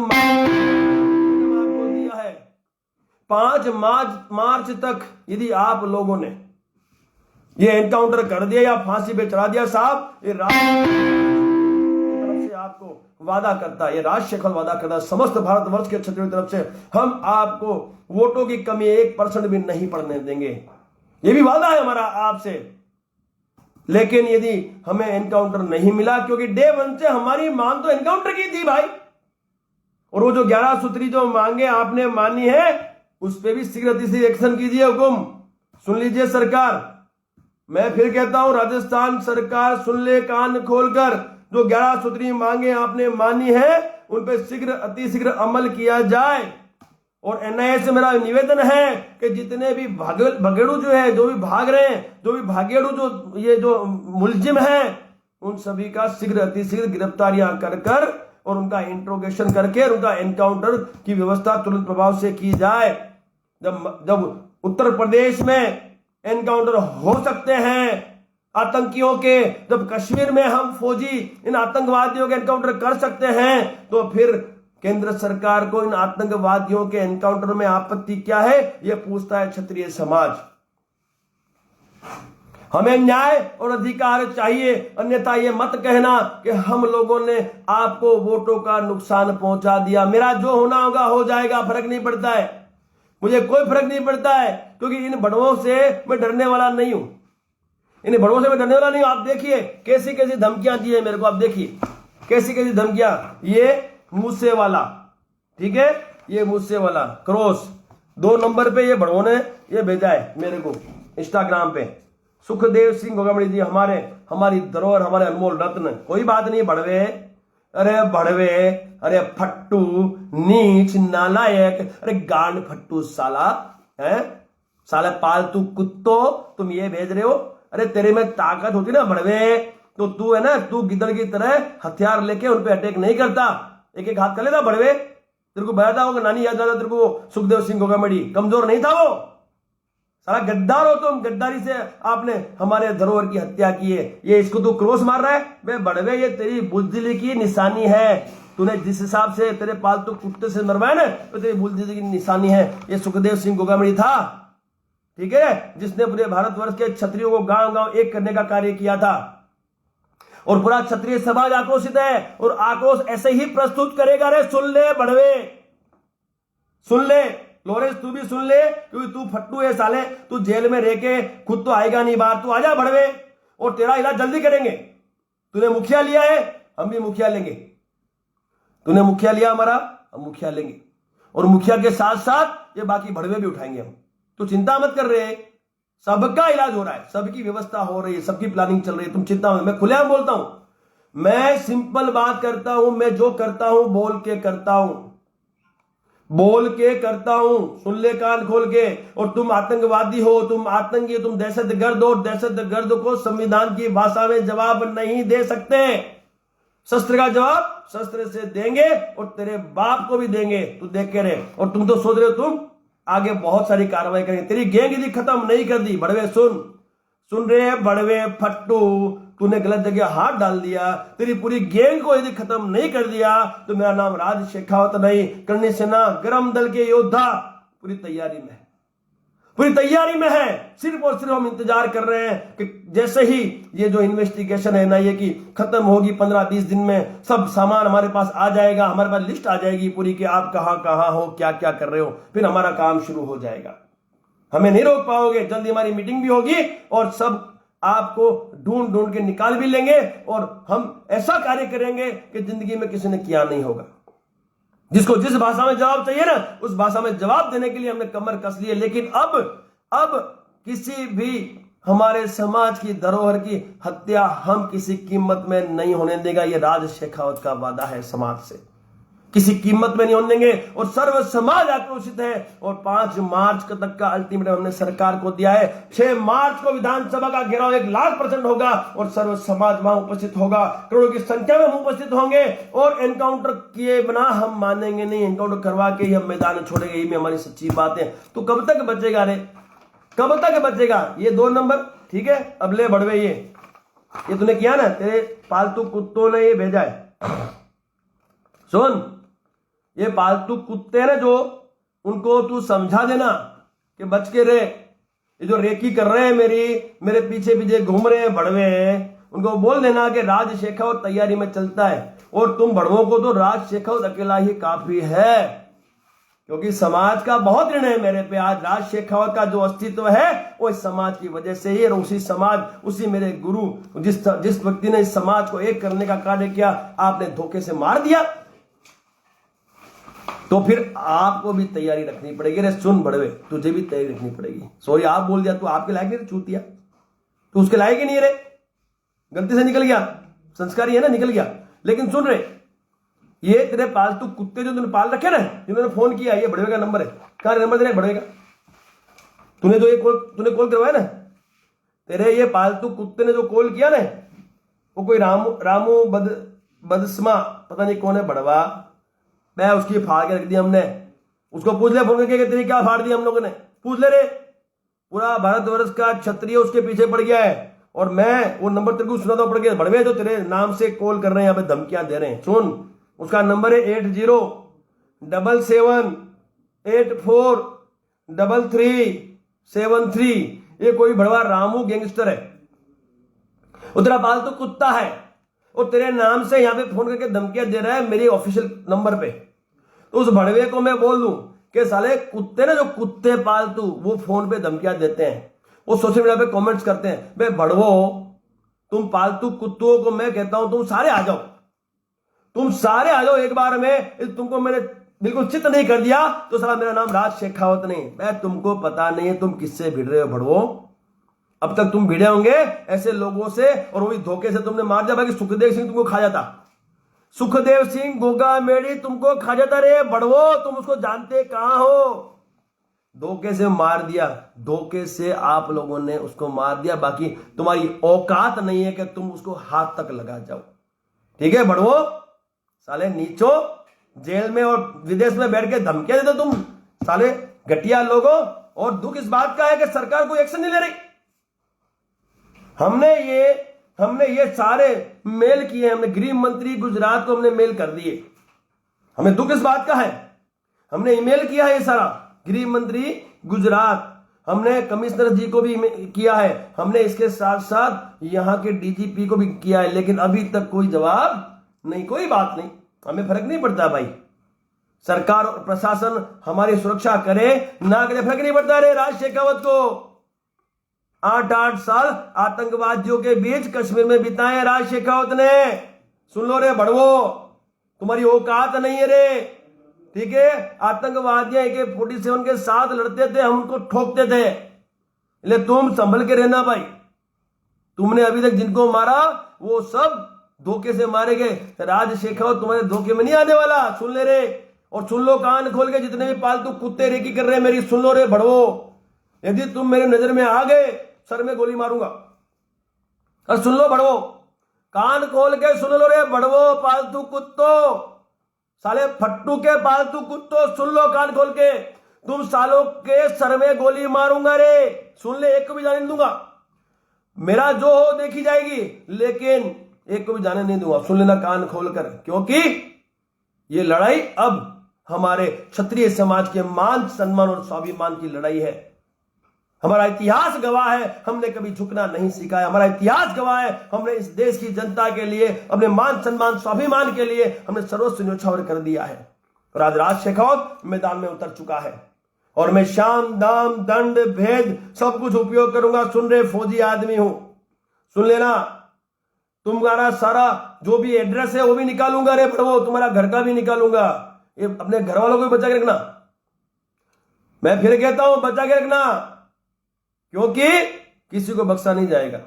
दिया है, 5 मार्च तक यदि आप लोगों ने ये एनकाउंटर कर दिया या फांसी पे चढ़ा दिया, साहब ये राष्ट्र तरफ से आपको वादा करता है, ये राजशेखर वादा करता है समस्त भारतवर्ष के क्षत्रियों की तरफ से, हम आपको वोटों की कमी 1% भी नहीं पड़ने देंगे। ये भी वादा है हमारा आपसे। लेकिन यदि हमें एनकाउंटर नहीं मिला, क्योंकि डे 1 से हमारी मांग तो एनकाउंटर की थी भाई, और वो जो 11 सूत्री जो मांगे आपने मानी है, उस पर भी शीघ्र अतिशीघ्र एक्शन कीजिए। हुकुम सुन लीजिए सरकार, मैं फिर कहता हूं राजस्थान सरकार सुन ले कान खोलकर, जो 11 सूत्री मांगे आपने मानी है उन पर शीघ्र अतिशीघ्र अमल किया जाए। और एनआईए से मेरा निवेदन है कि जितने भी भगेड़ू जो है, जो भी भाग रहे हैं, जो भी भागेड़ू जो ये जो मुलजिम हैं, उन सभी का शीघ्र अतिशीघ्र गिरफ्तारियां कर और उनका इंट्रोगेशन करके और उनका एनकाउंटर की व्यवस्था तुरंत प्रभाव से की जाए। जब उत्तर प्रदेश में एनकाउंटर हो सकते हैं आतंकियों के, जब कश्मीर में हम फौजी इन आतंकवादियों के एनकाउंटर कर सकते हैं, तो फिर केंद्र सरकार को इन आतंकवादियों के एनकाउंटर में आपत्ति क्या है, यह पूछता है क्षत्रिय समाज। हमें न्याय और अधिकार चाहिए, अन्यथा ये मत कहना कि हम लोगों ने आपको वोटों का नुकसान पहुंचा दिया। मेरा जो होना होगा हो जाएगा, फर्क नहीं पड़ता है, मुझे कोई फर्क नहीं पड़ता है, क्योंकि इन बड़ों से मैं डरने वाला नहीं हूं। इन बड़ों से मैं डरने वाला नहीं हूं। आप देखिए कैसी कैसी धमकियां दी है मेरे को, आप देखिए कैसी कैसी धमकियां। ये मुझसे वाला, ठीक है, ये मुझसे वाला क्रॉस 2 नंबर पे ये बड़ों ने ये भेजा है मेरे को इंस्टाग्राम पे। सुखदेव सिंह गोगामड़ी जी, हमारी धरोहर, हमारे अनमोल रत्न, कोई बात नहीं भड़वे, अरे फट्टू, नीच, नालायक, अरे गांड फट्टू साला है, साला पालतू कुत्तो, तुम ये भेज रहे हो। अरे तेरे में ताकत होती ना भड़वे, तो तू है ना, तू गिद्दड़ की तरह हथियार लेके उन पे अटैक नहीं करता, एक एक हाथ कर लेता भड़वे। तेरे को बताया होगा, नानी याद आता तेरे को, सुखदेव सिंह गोगामड़ी कमजोर नहीं था वो, सारा गद्दार हो तुम, गद्दारी से आपने हमारे धरोहर की हत्या की है। ये इसको तू क्रॉस मार रहा है बे बड़वे, ये तेरी बुजदिली की निशानी है। तूने जिस हिसाब से तेरे पालतू कुत्ते से मरवाया ना, तो तेरी बुजदिली की निशानी है। ये सुखदेव सिंह गोगामड़ी था, ठीक है, जिसने पूरे भारतवर्ष के क्षत्रियों को गांव-गांव एक करने का कार्य किया था, और पूरा क्षत्रिय समाज आक्रोशित है और आक्रोश ऐसे ही प्रस्तुत करेगा। रे सुन ले बड़वे, सुन ले लॉरेंस, तू भी सुन ले, क्योंकि तू फट्टू है साले, तू जेल में रह के खुद तो आएगा नहीं बाहर, तू आजा बड़वे, और तेरा इलाज जल्दी करेंगे। तूने मुखिया लिया है, हम भी मुखिया लेंगे। तूने मुखिया लिया हमारा, हम मुखिया लेंगे, और मुखिया के साथ साथ ये बाकी बड़वे भी उठाएंगे हम। तू चिंता मत कर रहे, सबका इलाज हो रहा है, सबकी व्यवस्था हो रही है, सबकी प्लानिंग चल रही है, तुम चिंता मत। मैं खुलेआम बोलता हूं, मैं सिंपल बात करता हूं, मैं जो करता हूं बोल के करता हूं, बोल के करता हूं, सुन ले कान खोल के। और तुम आतंकवादी हो, तुम आतंकी हो, तुम दहशतगर्द हो, दहशतगर्द को संविधान की भाषा में जवाब नहीं दे सकते। शस्त्र का जवाब शस्त्र से देंगे, और तेरे बाप को भी देंगे, तू देख के रहे। और तुम तो सोच रहे हो तुम आगे बहुत सारी कार्रवाई करेंगे, तेरी गैंग यदि खत्म नहीं कर दी। बड़वे सुन रहे बड़वे फट्टू, तूने गलत जगह हाथ डाल दिया, तेरी पूरी गैंग को यदि खत्म नहीं कर दिया, तो मेरा नाम राज शेखावत नहीं, करणी सेना गरम दल के योद्धा पूरी तैयारी में है। सिर्फ और सिर्फ हम इंतजार कर रहे हैं कि जैसे ही ये जो इन्वेस्टिगेशन है ना, ये की खत्म होगी 15-20 दिन में, सब सामान हमारे पास आ जाएगा, हमारे पास लिस्ट आ जाएगी पूरी कि आप कहां हो, क्या क्या कर रहे हो, फिर हमारा काम शुरू हो जाएगा। हमें नहीं रोक पाओगे। जल्दी हमारी मीटिंग भी होगी और सब आपको ढूंढ के निकाल भी लेंगे, और हम ऐसा कार्य करेंगे कि जिंदगी में किसी ने किया नहीं होगा। जिसको जिस भाषा में जवाब चाहिए ना, उस भाषा में जवाब देने के लिए हमने कमर कस ली है। लेकिन अब किसी भी हमारे समाज की धरोहर की हत्या हम किसी कीमत में नहीं होने देगा। यह राज शेखावत का वादा है समाज से। किसी कीमत में नहीं होने देंगे और सर्व समाज आक्रोशित है। और 5 मार्च तक का अल्टीमेटम हमने सरकार को दिया है। 6 मार्च को विधानसभा का घेराव 1,00,000% होगा और सर्व समाज वहां उपस्थित होगा, करोड़ों की संख्या में हम उपस्थित होंगे और एनकाउंटर किए बिना हम मानेंगे नहीं, एनकाउंटर करवा के ही हम मैदान छोड़ेंगे। यही में हमारी सच्ची बात है। तो कब तक बचेगा रे, कब तक बचेगा ये 2 नंबर? ठीक है, अब ले बढ़वे, ये तूने किया ना, तेरे पालतू कुत्तों ने ये भेजा है। सुन, ये पालतू कुत्ते हैं ना जो, उनको तू समझा देना कि बच के रहे। ये जो रेकी कर रहे हैं मेरे पीछे पीछे घूम रहे हैं बढ़वे हैं, उनको बोल देना कि राज शेखावत तैयारी में चलता है और तुम बढ़वों को तो राज शेखावत अकेला ही काफी है, क्योंकि समाज का बहुत ऋण है मेरे पे। आज राज शेखावत का जो अस्तित्व है वो इस समाज की वजह से ही, और उसी समाज, उसी मेरे गुरु, जिस व्यक्ति ने इस समाज को एक करने का कार्य किया, आपने धोखे से मार दिया। तो फिर आपको भी तैयारी रखनी पड़ेगी। रे सुन बढ़वे, तुझे भी तैयारी रखनी पड़ेगी। सॉरी आप बोल दिया, तू आपके लायक नहीं चूतिया, तू उसके लायक ही नहीं रे, गलती से निकल गया, संस्कारी है ना, निकल गया। लेकिन सुन रे, ये तेरे पालतू कुत्ते जो तूने पाल रखे ना, जिन्होंने फोन किया, ये बढ़वे का नंबर है। कहां नंबर तेरा बढ़वे का? तूने कॉल करवाया ना, तेरे ये पालतू कुत्ते ने जो कॉल किया ना, वो कोई रामू बदस्मा पता नहीं कौन है बढ़वा, मैं उसकी फाड़ के रख दी हमने। उसको पूछ ले फोन करके तेरी क्या फाड़ दी हम लोगों ने, पूछ ले रे। पूरा भारतवर्ष का क्षत्रिय उसके पीछे पड़ गया है और मैं वो नंबर तेरे को सुना पड़ गया। बढ़वे जो तेरे नाम से कॉल कर रहे हैं, यहाँ पे धमकियां दे रहे हैं, सुन, उसका नंबर है 8077843373। ये कोई बड़वा रामू गैंगस्टर है, उतरा पालतू कुत्ता है और तेरे नाम से यहां पे फोन करके धमकियां दे रहा है मेरे ऑफिशियल नंबर पे। तो उस भड़वे को मैं बोल दूं कि साले कुत्ते ने, जो कुत्ते पालतू वो फोन पे धमकियां देते हैं, वो सोशल मीडिया पे कमेंट्स करते हैं, बे भड़वो तुम पालतू कुत्तों को मैं कहता हूं तुम सारे आ जाओ, तुम सारे आ जाओ एक बार में। तुमको मैंने बिल्कुल चित नहीं कर दिया तो साला मेरा नाम राज शेखावत नहीं। मैं तुमको पता नहीं है तुम किससे भिड़ रहे हो भड़वो। अब तक तुम भिड़े होंगे ऐसे लोगों से और वो भी धोखे से तुमने मार दिया। बाकी सुखदेव सिंह तुमको खा जाता, सुखदेव सिंह गोगा मेड़ी तुमको खा जाता रे भड़वो, तुम उसको जानते कहां हो। धोखे से मार दिया, धोखे से आप लोगों ने उसको मार दिया। बाकी तुम्हारी औकात नहीं है कि तुम उसको हाथ तक लगा जाओ। ठीक है भड़वो, साले नीचो, जेल में और विदेश में बैठ के धमकियां देते तुम साले घटिया लोगों। और दुख इस बात का है कि सरकार कोई एक्शन नहीं ले रही। हमने ये सारे मेल किए, हमने गृह मंत्री गुजरात को हमने मेल कर दिए। हमें दुख इस बात का है, हमने ईमेल किया है ये सारा, गृह मंत्री गुजरात, हमने कमिश्नर जी को भी किया है, हमने इसके साथ साथ यहां के डीजीपी को भी किया है, लेकिन अभी तक कोई जवाब नहीं, कोई बात नहीं। हमें फर्क नहीं पड़ता भाई, सरकार और प्रशासन हमारी सुरक्षा करे ना करे, फर्क नहीं पड़ता। रे राज शेखावत को 8-8 साल आतंकवादियों के बीच कश्मीर में बिताए राज शेखावत ने। सुन लो रे भड़वो, तुम्हारी औकात नहीं है रे। ठीक है, आतंकवादी AK-47 के साथ लड़ते थे, हम उनको ठोकते थे, इसलिए तुम संभल के रहना भाई। तुमने अभी तक जिनको मारा वो सब धोखे से मारे गए। राज शेखावत तुम्हारे धोखे में नहीं आने वाला, सुन ले रे। और सुन लो कान खोल के, जितने भी पालतू कुत्ते रेकी कर रहे हैं मेरी, सुन लो रे भड़वो, यदि तुम मेरे नजर में आ गए सर में गोली मारूंगा। और सुन लो भड़वो, कान खोल के सुन लो रे भड़वो, पालतू कुत्तो, साले फट्टू के पालतू कुत्तो, सुन लो कान खोल के, तुम सालों के सर में गोली मारूंगा रे। सुन ले, एक को भी जाने नहीं दूंगा, मेरा जो हो देखी जाएगी, लेकिन एक को भी जाने नहीं दूंगा। सुन लेना कान खोलकर, क्योंकि ये लड़ाई अब हमारे क्षत्रिय समाज के मान सम्मान और स्वाभिमान की लड़ाई है। हमारा इतिहास गवाह है, हमने कभी झुकना नहीं सीखा है। हमारा इतिहास गवाह है, हमने इस देश की जनता के लिए, अपने मान सम्मान स्वाभिमान के लिए हमने सर्वस्व न्यौछावर कर दिया है। और आज राज शेखावत मैदान में उतर चुका है और मैं शाम दाम दंड भेद सब कुछ उपयोग करूंगा। सुन रहे फौजी आदमी हूं, सुन लेना, तुम्हारा सारा जो भी एड्रेस है वो भी निकालूंगा रे भड़वो, तुम्हारा घर का भी निकालूंगा। ये अपने घर वालों को भी बचा के रखना, मैं फिर कहता हूं बचा के रखना, क्योंकि किसी को बख्शा नहीं जाएगा,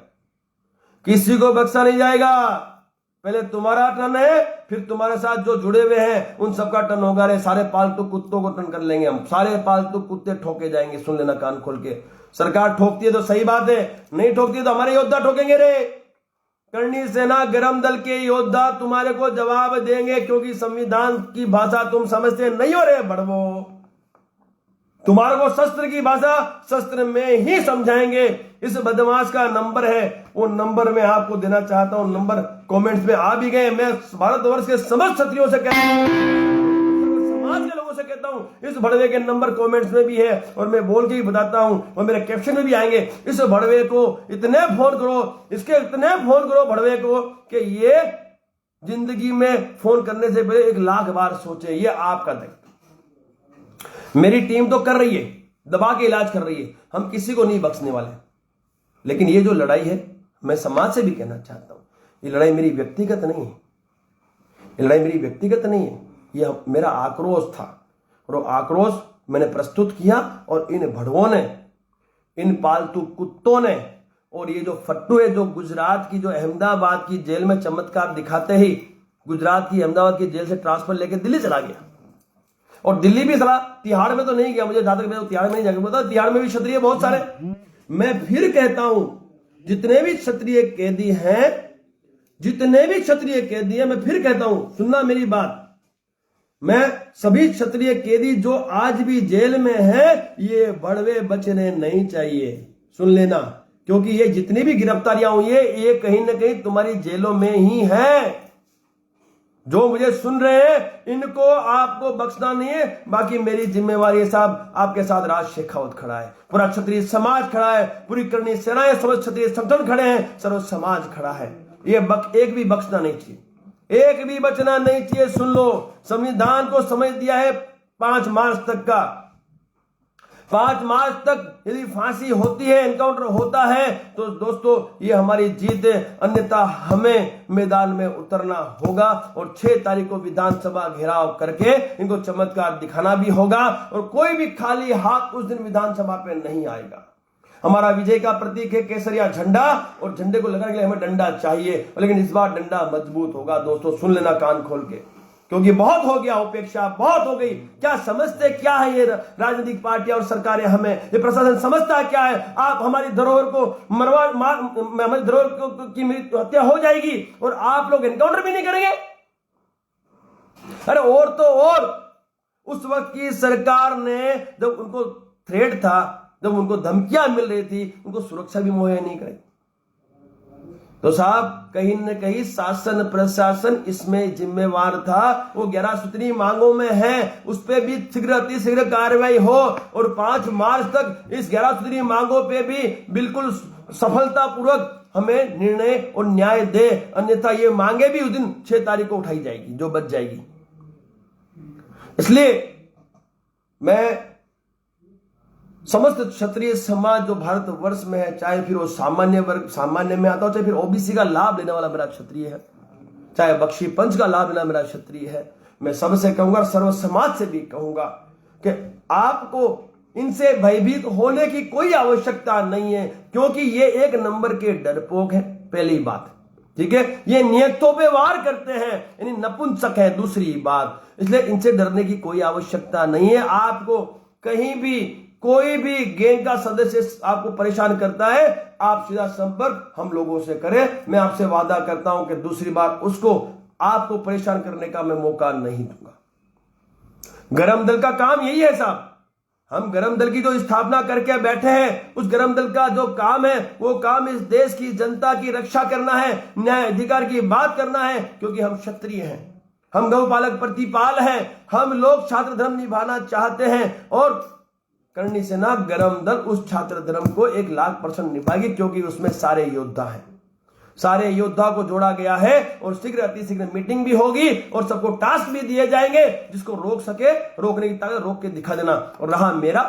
किसी को बख्शा नहीं जाएगा। पहले तुम्हारा टर्न है, फिर तुम्हारे साथ जो जुड़े हुए हैं उन सबका टर्न होगा। रे सारे पालतू कुत्तों को टर्न कर लेंगे हम, सारे पालतू कुत्ते ठोके जाएंगे। सुन लेना कान खोल के, सरकार ठोकती है तो सही बात है, नहीं ठोकती है तो हमारे योद्धा ठोकेंगे रे। करणी सेना गरम दल के योद्धा तुम्हारे को जवाब देंगे, क्योंकि संविधान की भाषा तुम समझते नहीं हो रे बड़वो। तुम्हारे को शस्त्र की भाषा शस्त्र में ही समझाएंगे। इस बदमाश का नंबर है, वो नंबर मैं आपको देना चाहता हूं। नंबर कमेंट्स में आ भी गए। मैं भारतवर्ष के समस्त क्षत्रियों से कहता हूं, समाज के लोगों से कहता हूं, इस भड़वे के नंबर कमेंट्स में भी है और मैं बोल के ही बताता हूं और मेरे कैप्शन में भी आएंगे। इस भड़वे को इतने फोन करो, इसके इतने फोन करो भड़वे को कि ये जिंदगी में फोन करने से पहले 1,00,000 बार सोचे। ये आपका दायित्व। मेरी टीम तो कर रही है, दबा के इलाज कर रही है, हम किसी को नहीं बख्शने वाले। लेकिन ये जो लड़ाई है, मैं समाज से भी कहना चाहता हूं, ये लड़ाई मेरी व्यक्तिगत नहीं है, ये लड़ाई मेरी व्यक्तिगत नहीं है, ये मेरा आक्रोश था और वो आक्रोश मैंने प्रस्तुत किया। और इन भड़वों ने, इन पालतू कुत्तों ने, और ये जो फट्टू है जो गुजरात की, जो अहमदाबाद की जेल में चमत्कार दिखाते ही गुजरात की, अहमदाबाद की जेल से ट्रांसफर लेके दिल्ली चला गया। और दिल्ली भी सला, तिहाड़ में तो नहीं गया, मुझे जहां तक मैं तिहाड़ में नहीं जाकर पता, तिहाड़ में भी क्षत्रिय बहुत सारे। मैं फिर कहता हूं, जितने भी क्षत्रिय कैदी हैं, जितने भी क्षत्रिय कैदी हैं, मैं फिर कहता हूं, सुनना मेरी बात, मैं सभी क्षत्रिय कैदी जो आज भी जेल में हैं, ये बड़वे बचने नहीं चाहिए। सुन लेना, क्योंकि ये जितनी भी गिरफ्तारियां हुई है, ये कहीं ना कहीं तुम्हारी जेलों में ही है। जो मुझे सुन रहे हैं, इनको आपको बख्शना नहीं है। बाकी मेरी जिम्मेवारी है साहब, आपके साथ राज शेखावत खड़ा है, पूरा क्षत्रिय समाज खड़ा है, पूरी करणी सेनाएं, सब क्षत्रिय संगठन खड़े हैं, सर्व समाज खड़ा है। ये एक भी बख्शना नहीं चाहिए, एक भी बचना नहीं चाहिए। सुन लो, संविधान को समझ दिया है 5 मार्च तक का। 5 मार्च तक यदि फांसी होती है, एनकाउंटर होता है, तो दोस्तों ये हमारी जीत है। अन्यथा हमें मैदान में उतरना होगा और 6 तारीख को विधानसभा घेराव करके इनको चमत्कार दिखाना भी होगा। और कोई भी खाली हाथ उस दिन विधानसभा पे नहीं आएगा। हमारा विजय का प्रतीक है केसरिया झंडा, और झंडे को लगाने के लिए हमें डंडा चाहिए, लेकिन इस बार डंडा मजबूत होगा। दोस्तों सुन लेना कान खोल के, क्योंकि बहुत हो गया उपेक्षा, बहुत हो गई। क्या समझते क्या है ये राजनीतिक पार्टियां और सरकारें, हमें ये प्रशासन समझता क्या है? आप हमारी धरोहर को हमारी धरोहर की हत्या हो जाएगी और आप लोग एनकाउंटर भी नहीं करेंगे? अरे और तो और, उस वक्त की सरकार ने, जब उनको थ्रेट था, जब उनको धमकियां मिल रही थी, उनको सुरक्षा भी मुहैया नहीं करी। तो साहब कहीं न कहीं शासन प्रशासन इसमें जिम्मेवार था। वो 11 सूत्री मांगों में है, उस पर भी शीघ्र अतिशीघ्र कार्रवाई हो और 5 मार्च तक इस 11 सूत्री मांगों पे भी बिल्कुल सफलतापूर्वक हमें निर्णय और न्याय दे। अन्यथा ये मांगे भी उस दिन 6 तारीख को उठाई जाएगी, जो बच जाएगी। इसलिए मैं समस्त क्षत्रिय समाज जो भारतवर्ष में है, चाहे फिर वो सामान्य वर्ग, सामान्य में आता हो, चाहे फिर ओबीसी का लाभ लेने वाला मेरा क्षत्रिय है, चाहे बख्शी पंच का लाभ लेना मेरा क्षत्रिय है, मैं सबसे कहूंगा, सर्व समाज से भी कहूंगा कि आपको इनसे भयभीत होने की कोई आवश्यकता नहीं है, क्योंकि ये 1 नंबर के डरपोक है, पहली बात। ठीक है, ये नियतों पे वार करते हैं, यानी नपुंसक है, दूसरी बात। इसलिए इनसे डरने की कोई आवश्यकता नहीं है। आपको कहीं भी कोई भी गैंग का सदस्य आपको परेशान करता है, आप सीधा संपर्क हम लोगों से करें। मैं आपसे वादा करता हूं कि दूसरी बार उसको आपको परेशान करने का मैं मौका नहीं दूंगा। गरम दल का काम यही है साहब। हम गरम दल की जो स्थापना करके बैठे हैं, उस गरम दल का जो काम है, वो काम इस देश की जनता की रक्षा करना है, न्याय अधिकार की बात करना है, क्योंकि हम क्षत्रिय हैं, हम गौपालक प्रतिपाल हैं, हम लोग छात्र धर्म निभाना चाहते हैं। और करणी सेना गरम दल उस छात्र धर्म को 1,00,000% निभाएगी, क्योंकि उसमें सारे योद्धा हैं, सारे योद्धा को जोड़ा गया है। और शीघ्र अतिशीघ्र मीटिंग भी होगी और सबको टास्क भी दिए जाएंगे, जिसको रोक सके, रोकने की ताकत रोक के दिखा देना। और रहा मेरा,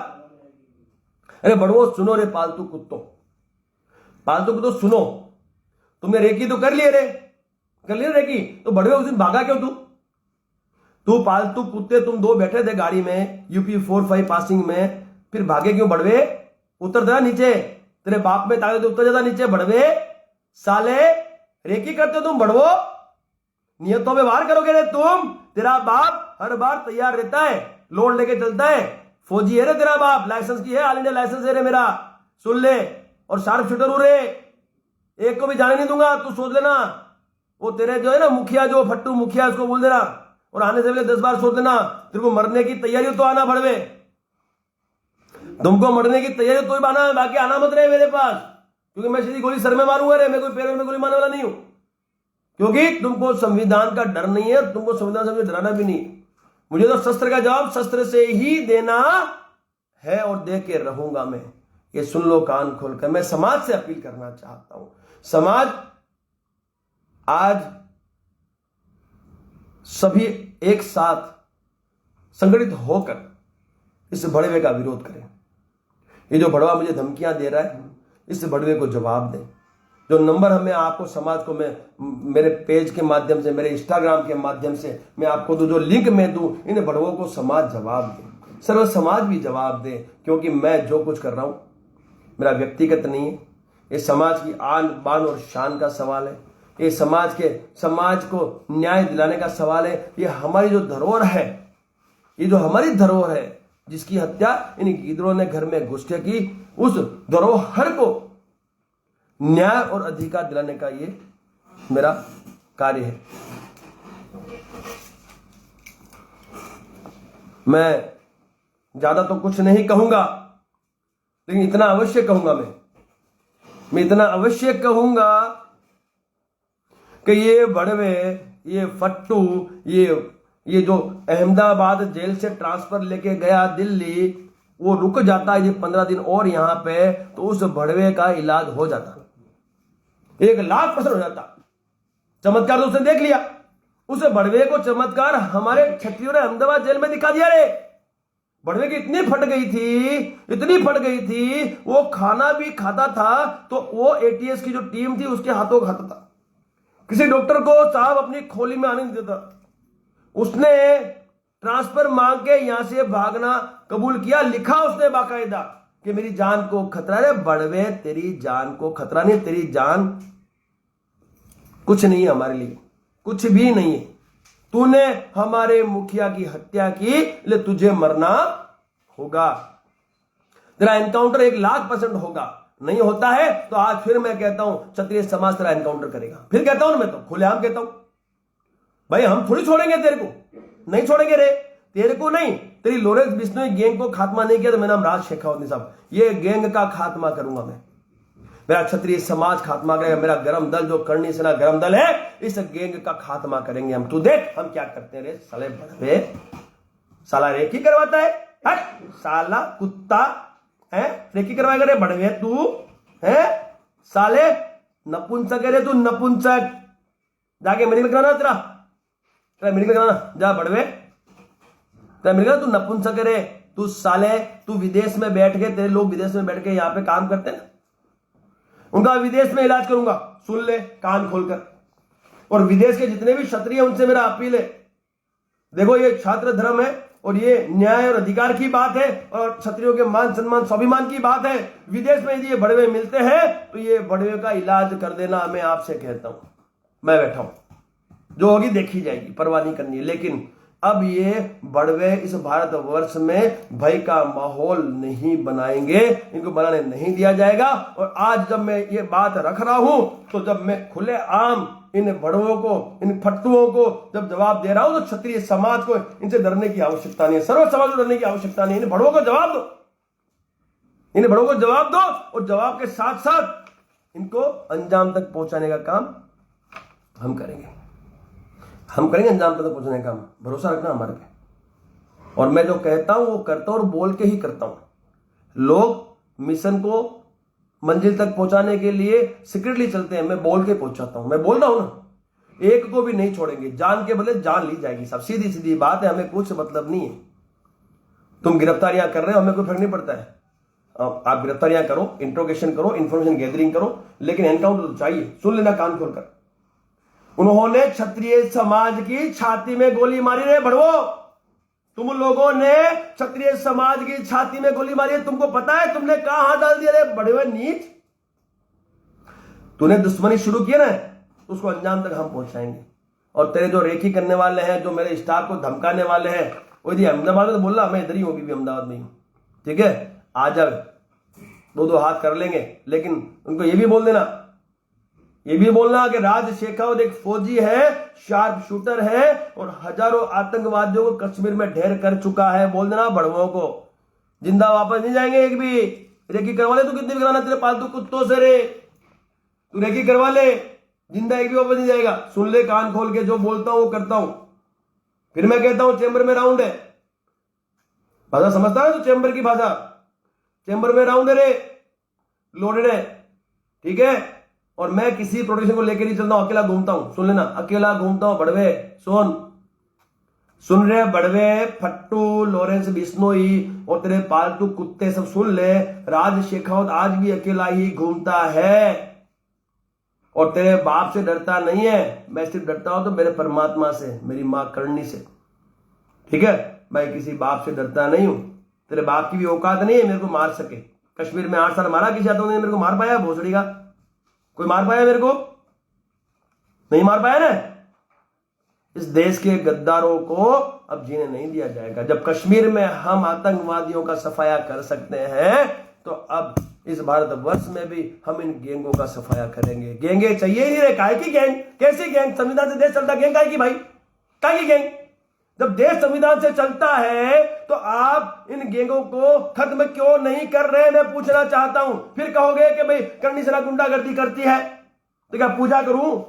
अरे बड़वो सुनो रे पालतू कुत्तों, पालतू कुत्तों सुनो, तुमने रेकी तो कर लिए रे, कर लिया रेकी, तो बड़वे उस दिन भागा क्यों तू पालतू कुत्ते, तुम 2 बैठे थे गाड़ी में यूपी 4-5 पासिंग में, फिर भागे क्यों बड़वे? उतर जा नीचे, तेरे बाप में ताकत उतर जाता नीचे बड़वे, साले रेकी करते हो तुम बड़वो। नियतों पे वार करोगे रे तुम। तेरा बाप हर बार तैयार रहता है, लोड लेके चलता है, फौजी है रे तेरा बाप, लाइसेंस की है, ऑल इंडिया लाइसेंस है रे मेरा, सुन ले। और शार्प शूटर हूं रे, एक को भी जाने नहीं दूंगा, तू सोच लेना। वो तेरे जो है ना मुखिया, जो फट्टू मुखिया, उसको बोल देना, और आने से पहले 10 बार सोच लेना, तेरे को मरने की तैयारी तो आना भड़वे, तुमको मरने की तैयारी तो ही आना, बाकी आना मत रहे मेरे पास, क्योंकि मैं सीधी गोली सर में मारूंगा रे, मैं कोई पैर में गोली मारने वाला नहीं हूं, क्योंकि तुमको संविधान का डर नहीं है, तुमको संविधान से मुझे डराना भी नहीं। मुझे तो शस्त्र का जवाब शस्त्र से ही देना है, और दे के रहूंगा मैं। ये सुन लो कान खोलकर। मैं समाज से अपील करना चाहता हूं, समाज आज सभी एक साथ संगठित होकर इस भड़वे का विरोध करें। ये जो भड़वा मुझे धमकियां दे रहा है, इस भड़वे को जवाब दें। जो नंबर हमें आपको समाज को, मैं मेरे पेज के माध्यम से, मेरे इंस्टाग्राम के माध्यम से मैं आपको दूं, जो लिंक मैं दूं, इन भड़वों को समाज जवाब दे, सर्व समाज भी जवाब दे, क्योंकि मैं जो कुछ कर रहा हूं मेरा व्यक्तिगत नहीं है, ये समाज की आन बान और शान का सवाल है, ये समाज को न्याय दिलाने का सवाल है। ये हमारी जो धरोहर है, ये जो हमारी धरोहर है, जिसकी हत्या इन गिदड़ों ने घर में घुस के की, उस धरोहर को न्याय और अधिकार दिलाने का ये मेरा कार्य है। मैं ज्यादा तो कुछ नहीं कहूंगा, लेकिन इतना अवश्य कहूंगा, मैं इतना अवश्य कहूंगा कि ये भड़वे, ये फट्टू, ये जो अहमदाबाद जेल से ट्रांसफर लेके गया दिल्ली, वो रुक जाता है ये 15 दिन और यहां पे, तो उस भड़वे का इलाज हो जाता, 1,00,000% हो जाता। चमत्कार तो उसने देख लिया, उस भड़वे को चमत्कार हमारे क्षत्रियों ने अहमदाबाद जेल में दिखा दिया रे। भड़वे की इतनी फट गई थी, वो खाना भी खाता था तो वो एटीएस की जो टीम थी उसके हाथों खाता था, किसी डॉक्टर को साहब अपनी खोली में आने नहीं देता। उसने ट्रांसफर मांग के यहां से भागना कबूल किया, लिखा उसने बाकायदा कि मेरी जान को खतरा है। बड़वे, तेरी जान को खतरा नहीं, तेरी जान कुछ नहीं है हमारे लिए, कुछ भी नहीं है। तूने हमारे मुखिया की हत्या की, इसलिए तुझे मरना होगा, तेरा एनकाउंटर 1,00,000% होगा। नहीं होता है तो आज फिर मैं कहता हूं क्षत्रिय समाज तेरा एनकाउंटर करेगा। फिर कहता हूं ना, मैं तो खुलेआम कहता हूं, भाई हम थोड़ी छोड़ेंगे तेरे को, नहीं छोड़ेंगे रे, तेरे को नहीं, तेरी लॉरेंस बिश्नोई गैंग को खात्मा नहीं किया तो मेरा नाम राज शेखावत साहब, ये गैंग का खात्मा करूंगा मैं, मेरा क्षत्रिय समाज खात्मा करेगा, मेरा गरम दल जो करनी सेना गरम दल है, इस गैंग का खात्मा करेंगे हम। तू देख हम क्या करते हैं रे साले भड़वे, साला रेकी करवाता है, हट साला कुत्ता है, रेकी करवाएगा रे भड़वे तू है, साले नपुंसक है रे तू, नपुंसक। जाके मेडिकल कराना तेरा मेडिकल कराना, जा भड़वे, तेरा मेडिकल, तू नपुंसक है रे तू साले। तू विदेश में बैठ के, तेरे लोग विदेश में बैठ के यहाँ पे काम करते हैं, उनका विदेश में इलाज करूंगा, सुन ले कान खोलकर। और विदेश के जितने भी क्षत्रिय उनसे मेरा अपील है, देखो ये छात्र धर्म है और ये न्याय और अधिकार की बात है और क्षत्रियों के मान सम्मान स्वाभिमान की बात है। विदेश में यदि ये बड़वे मिलते हैं तो ये बड़वे का इलाज कर देना, मैं आपसे कहता हूं। मैं बैठा हूं, जो होगी देखी जाएगी, परवाह नहीं करनी है। लेकिन अब ये बड़वे इस भारतवर्ष में भय का माहौल नहीं बनाएंगे, इनको बनाने नहीं दिया जाएगा। और आज जब मैं ये बात रख रहा हूं, तो जब मैं खुले आम इन बड़वों को, इन फट्टुओं को जब जवाब दे रहा हूं, तो क्षत्रिय समाज को इनसे डरने की आवश्यकता नहीं है, सर्व समाज को डरने की आवश्यकता नहीं है। इन बड़वों को जवाब दो, इन बड़वों को जवाब दो, और जवाब के साथ साथ इनको अंजाम तक पहुंचाने का काम हम करेंगे, अंजाम तक पहुंचाने का काम, भरोसा रखना हमारे पे। और मैं जो कहता हूं वो करता हूं और बोल के ही करता हूं। लोग मिशन को मंजिल तक पहुंचाने के लिए सीक्रेटली चलते हैं, मैं बोल के पहुंचाता हूं। मैं बोल रहा हूं ना, एक को भी नहीं छोड़ेंगे, जान के बदले जान ली जाएगी। सब सीधी सीधी बात है, हमें कुछ मतलब नहीं है। तुम गिरफ्तारियां कर रहे हो, हमें कोई फर्क नहीं पड़ता है, आप गिरफ्तारियां करो, इंट्रोगेशन करो, इंफॉर्मेशन गैदरिंग करो, लेकिन एनकाउंटर तो चाहिए। सुन लेना कान खोलकर, उन्होंने क्षत्रिय समाज की छाती में गोली मारी रे भड़वो, तुम लोगों ने क्षत्रिय समाज की छाती में गोली मारी है। तुमको पता है तुमने कहां हाथ डाल दिया रे भड़वे नीच? तूने दुश्मनी शुरू की ना, उसको अंजाम तक हम पहुंचाएंगे। और तेरे जो रेकी करने वाले हैं, जो मेरे स्टाफ को धमकाने वाले हैं, वो यदि अहमदाबाद में तो बोल रहा मैं इधर ही हूँ, भी अहमदाबाद में ही हूँ, ठीक है, आ जा, दो हाथ कर लेंगे। लेकिन उनको ये भी बोल देना, ये भी बोलना कि राज शेखावत एक फौजी है, शार्प शूटर है और हजारों आतंकवादियों को कश्मीर में ढेर कर चुका है। बोल देना बड़वों को, जिंदा वापस नहीं जाएंगे एक भी। रेकी करवा ले, तू कितनी भी कराना तेरे पालतू कुत्तों से रे, तू रेकी करवा ले, जिंदा एक भी वापस नहीं जाएगा। सुन ले कान खोल के, जो बोलता हूं वो करता हूं। फिर मैं कहता हूं चेंबर में राउंड है, भाषा समझता है तो चेंबर की भाषा, चेंबर में राउंड है रे, लोडेड है, ठीक है। और मैं किसी प्रोटेक्शन को लेकर नहीं चलता हूं, अकेला घूमता हूं। सुन लेना, अकेला घूमता हूं बड़वे, सुन रहे बड़वे, फट्टू, लॉरेंस बिश्नोई और तेरे पालतू कुत्ते सब सुन ले, राज शेखावत आज भी अकेला ही घूमता है और तेरे बाप से डरता नहीं है। मैं सिर्फ डरता हूं तो मेरे परमात्मा से, मेरी मां करणी से, ठीक है। मैं किसी बाप से डरता नहीं हूं। तेरे बाप की भी औकात नहीं है मेरे को मार सके। कश्मीर में 8 साल मारा किसी आतंकवादी ने, मेरे को मार पाया भोसड़ी का? कोई मार पाया मेरे को? नहीं मार पाया ना। इस देश के गद्दारों को अब जीने नहीं दिया जाएगा। जब कश्मीर में हम आतंकवादियों का सफाया कर सकते हैं तो अब इस भारतवर्ष में भी हम इन गैंगों का सफाया करेंगे। गैंगे चाहिए ही नहीं रे, काय की गैंग, कैसी गैंग? संविधान से देश चलता, गैंग काय की भाई, काय की गैंग? जब देश संविधान से चलता है तो आप इन गैंगों को खत्म क्यों नहीं कर रहे, मैं पूछना चाहता हूं। फिर कहोगे कि भाई करनी सेना गुंडागर्दी करती है, तो क्या पूजा करूं,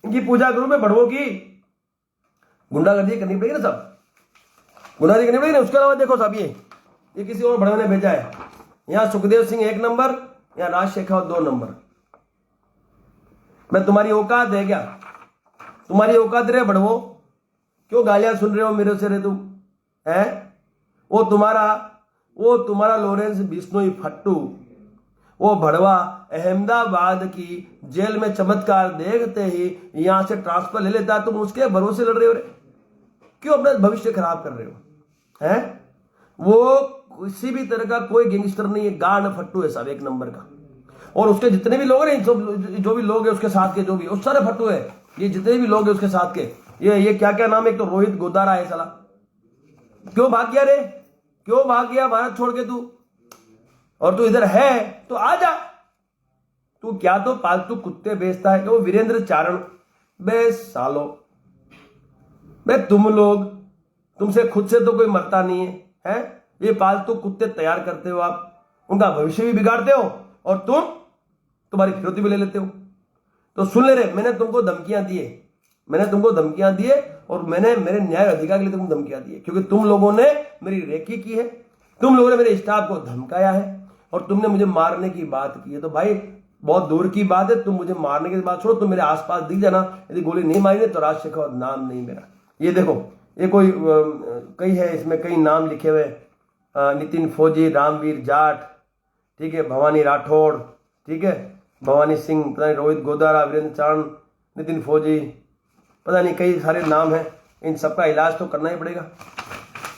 इनकी पूजा करूं मैं बड़वों की? गुंडागर्दी करनी पड़ेगी ना सब, गुंडागर्दी करनी पड़ेगी ना। उसके अलावा देखो साहब, ये किसी और बड़वे ने भेजा है, यहां सुखदेव सिंह 1 नंबर, यहां राज शेखावत 2 नंबर। मैं तुम्हारी औकात है क्या? तुम्हारी औकात रे बड़वो, क्यों गालियां सुन रहे हो मेरे से रे तुम, हैं? वो तुम्हारा लॉरेंस बिश्नोई फट्टू, वो भड़वा अहमदाबाद की जेल में चमत्कार देखते ही यहां से ट्रांसफर ले लेता, तुम उसके भरोसे लड़ रहे हो रे? क्यों अपना भविष्य खराब कर रहे हो, हैं? वो किसी भी तरह का कोई गैंगस्टर नहीं है, गांड फट्टू है साहब 1 नंबर का। और उसके जितने भी लोग हैं, जो भी लोग हैं उसके साथ के, जो भी उस सारे फट्टू है। ये जितने भी लोग हैं उसके साथ के, ये क्या क्या नाम है, एक तो रोहित गोदारा है साला। क्यों भाग गया रे, क्यों भाग गया भारत छोड़ के तू? और तू इधर है तो आ जा। तू क्या तो पालतू कुत्ते बेचता है कि वो वीरेंद्र चारण, बे सालो, बे तुम लोग, तुमसे खुद से तो कोई मरता नहीं है, हैं? ये पालतू कुत्ते तैयार करते हो आप, उनका भविष्य भी बिगाड़ते हो और तुम्हारी फिरौती भी ले लेते हो। तो सुन ले रे, मैंने तुमको धमकियां दिए और मैंने मेरे न्याय अधिकार के लिए तुमको धमकियां दी है, क्योंकि तुम लोगों ने मेरी रेकी की है, तुम लोगों ने मेरे स्टाफ को धमकाया है और तुमने मुझे मारने की बात की है। तो भाई बहुत दूर की बात है, तुम मुझे मारने की बात छोड़ो, तुम मेरे आसपास दिख जाना, यदि गोली नहीं मारी तो राज शेखावत नाम नहीं मेरा। ये देखो, ये कोई कई है, इसमें कई नाम लिखे हुए, नितिन फौजी, रामवीर जाट, ठीक है, भवानी राठौड़, ठीक है, भवानी सिंह, पता नहीं रोहित गोदारा, वीरेंद्र चारण, नितिन फौजी, पता नहीं कई सारे नाम हैं। इन सबका इलाज तो करना ही पड़ेगा,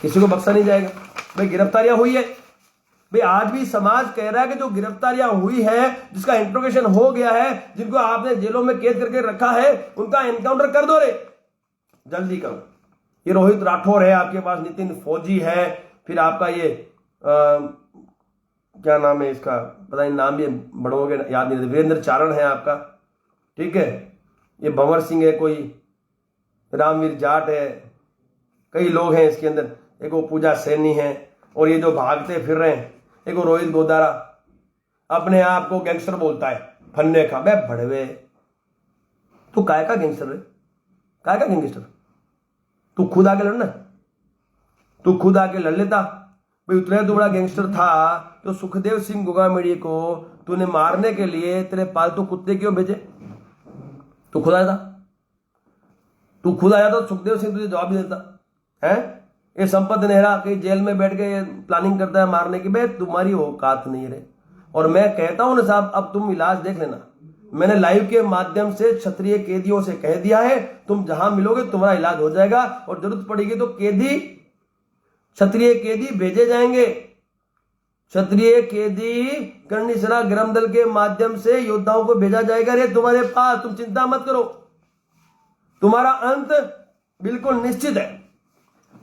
किसी को बख्शा नहीं जाएगा। भाई गिरफ्तारियां हुई है, भाई आज भी समाज कह रहा है कि जो गिरफ्तारियां हुई है, जिसका इंट्रोगेशन हो गया है, जिनको आपने जेलों में कैद करके रखा है, उनका एनकाउंटर कर दो रे, जल्दी करो। ये रोहित राठौर है आपके पास, नितिन फौजी है, फिर आपका ये क्या नाम है इसका, पता नहीं नाम भी बड़ों के याद नहीं, वीरेंद्र चारण है आपका, ठीक है, ये भंवर सिंह है, कोई रामवीर जाट है, कई लोग हैं इसके अंदर, एक वो पूजा सैनी है, और ये जो भागते फिर रहे हैं, एक वो रोहित गोदारा, अपने आप को गैंगस्टर बोलता है, फन्ने का। बे भड़वे, तू काय का गैंगस्टर है, काय का गैंगस्टर? तू खुद आके लड़ना, तू खुद आके लड़ लेता। भाई उतना तो बड़ा गैंगस्टर था तो सुखदेव सिंह गोगामेड़ी को तूने मारने के लिए तेरे पालतू कुत्ते क्यों भेजे? तू खुद आया था, तू खुद आया तो सुखदेव सिंह तुझे जवाब भी देता है। ये संपत नेहरा कहीं जेल में बैठ के प्लानिंग करता है मारने की, बे तुम्हारी औकात नहीं रहे। और मैं कहता हूं ना साहब, अब तुम इलाज देख लेना। मैंने लाइव के माध्यम से क्षत्रिय कैदियों से कह दिया है, तुम जहां मिलोगे तुम्हारा इलाज हो जाएगा, और जरूरत पड़ेगी तो क्षत्रिय कैदी भेजे जाएंगे। क्षत्रिय कैदी करनी सेना गृह दल के माध्यम से योद्धाओं को भेजा जाएगा रे तुम्हारे पास, तुम चिंता मत करो। तुम्हारा अंत बिल्कुल निश्चित है।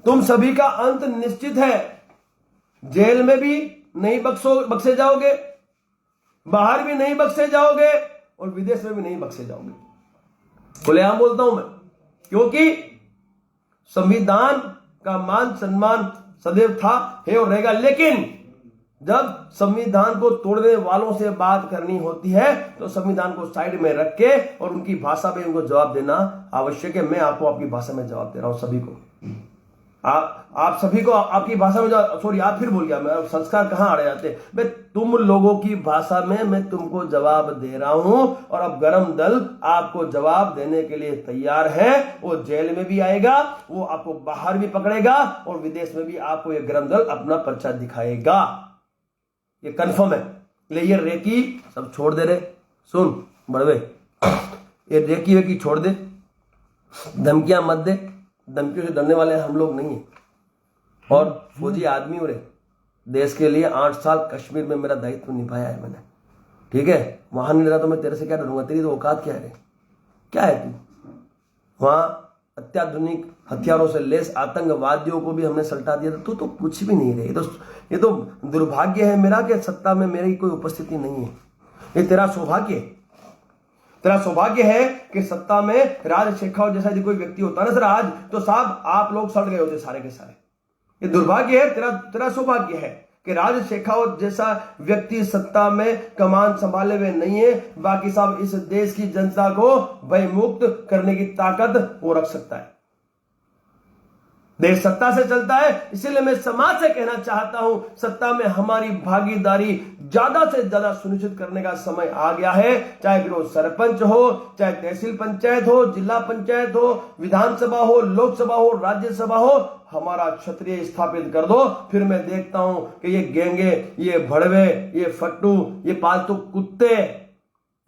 तुम सभी का अंत निश्चित है। जेल में भी नहीं बख्शे जाओगे, बाहर भी नहीं बख्शे जाओगे और विदेश में भी नहीं बख्शे जाओगे। खुलेआम बोलता हूं मैं, क्योंकि संविधान का मान सम्मान सदैव था, है और रहेगा। लेकिन जब संविधान को तोड़ने वालों से बात करनी होती है तो संविधान को साइड में रख के और उनकी भाषा में उनको जवाब देना आवश्यक है। मैं आपको आपकी भाषा में जवाब दे रहा हूं सभी को। आप सभी को आपकी भाषा में सॉरी आप फिर बोल गया मैं, संस्कार कहां आ जाते हैं। मैं तुम लोगों की भाषा में मैं तुमको जवाब दे रहा हूं और अब गरम दल आपको जवाब देने के लिए तैयार है। वो जेल में भी आएगा, वो आपको बाहर भी पकड़ेगा और विदेश में भी आपको ये गरम दल अपना पर्चा दिखाएगा। ये कंफर्म है। ये रेकी सब छोड़ दे रहे, सुन बड़वे, ये रेकी वेकी छोड़ दे, धमकियां मत दे। धमकियों से डरने वाले हम लोग नहीं है। और फौजी आदमी हो रहे, देश के लिए 8 साल कश्मीर में मेरा दायित्व निभाया है मैंने, ठीक है। वहां नहीं रहा तो मैं तेरे से क्या डरूंगा? तेरी तो औकात क्या है? क्या है तू? वहां अत्याधुनिक हथियारों से लेस आतंकवादियों को भी हमने सल्टा दिया। तू तो कुछ भी नहीं रहे। ये तो दुर्भाग्य है मेरा कि सत्ता में मेरी कोई उपस्थिति नहीं है। ये तेरा सौभाग्य है। तेरा सौभाग्य है कि सत्ता में राज शेखावत जैसा यदि कोई व्यक्ति होता ना सर आज, तो साहब आप लोग सड़ गए होते सारे के सारे। ये दुर्भाग्य है, तेरा सौभाग्य है कि राज शेखावत जैसा व्यक्ति सत्ता में कमान संभाले हुए नहीं है। बाकी साहब इस देश की जनता को भयमुक्त करने की ताकत वो रख सकता है। देश सत्ता से चलता है, इसीलिए मैं समाज से कहना चाहता हूं, सत्ता में हमारी भागीदारी ज्यादा से ज्यादा सुनिश्चित करने का समय आ गया है। चाहे फिर वो सरपंच हो, चाहे तहसील पंचायत हो, जिला पंचायत हो, विधानसभा हो, लोकसभा हो, राज्यसभा हो, हमारा क्षत्रिय स्थापित कर दो। फिर मैं देखता हूं कि ये गेंगे, ये भड़वे, ये फट्टू, ये पालतू कुत्ते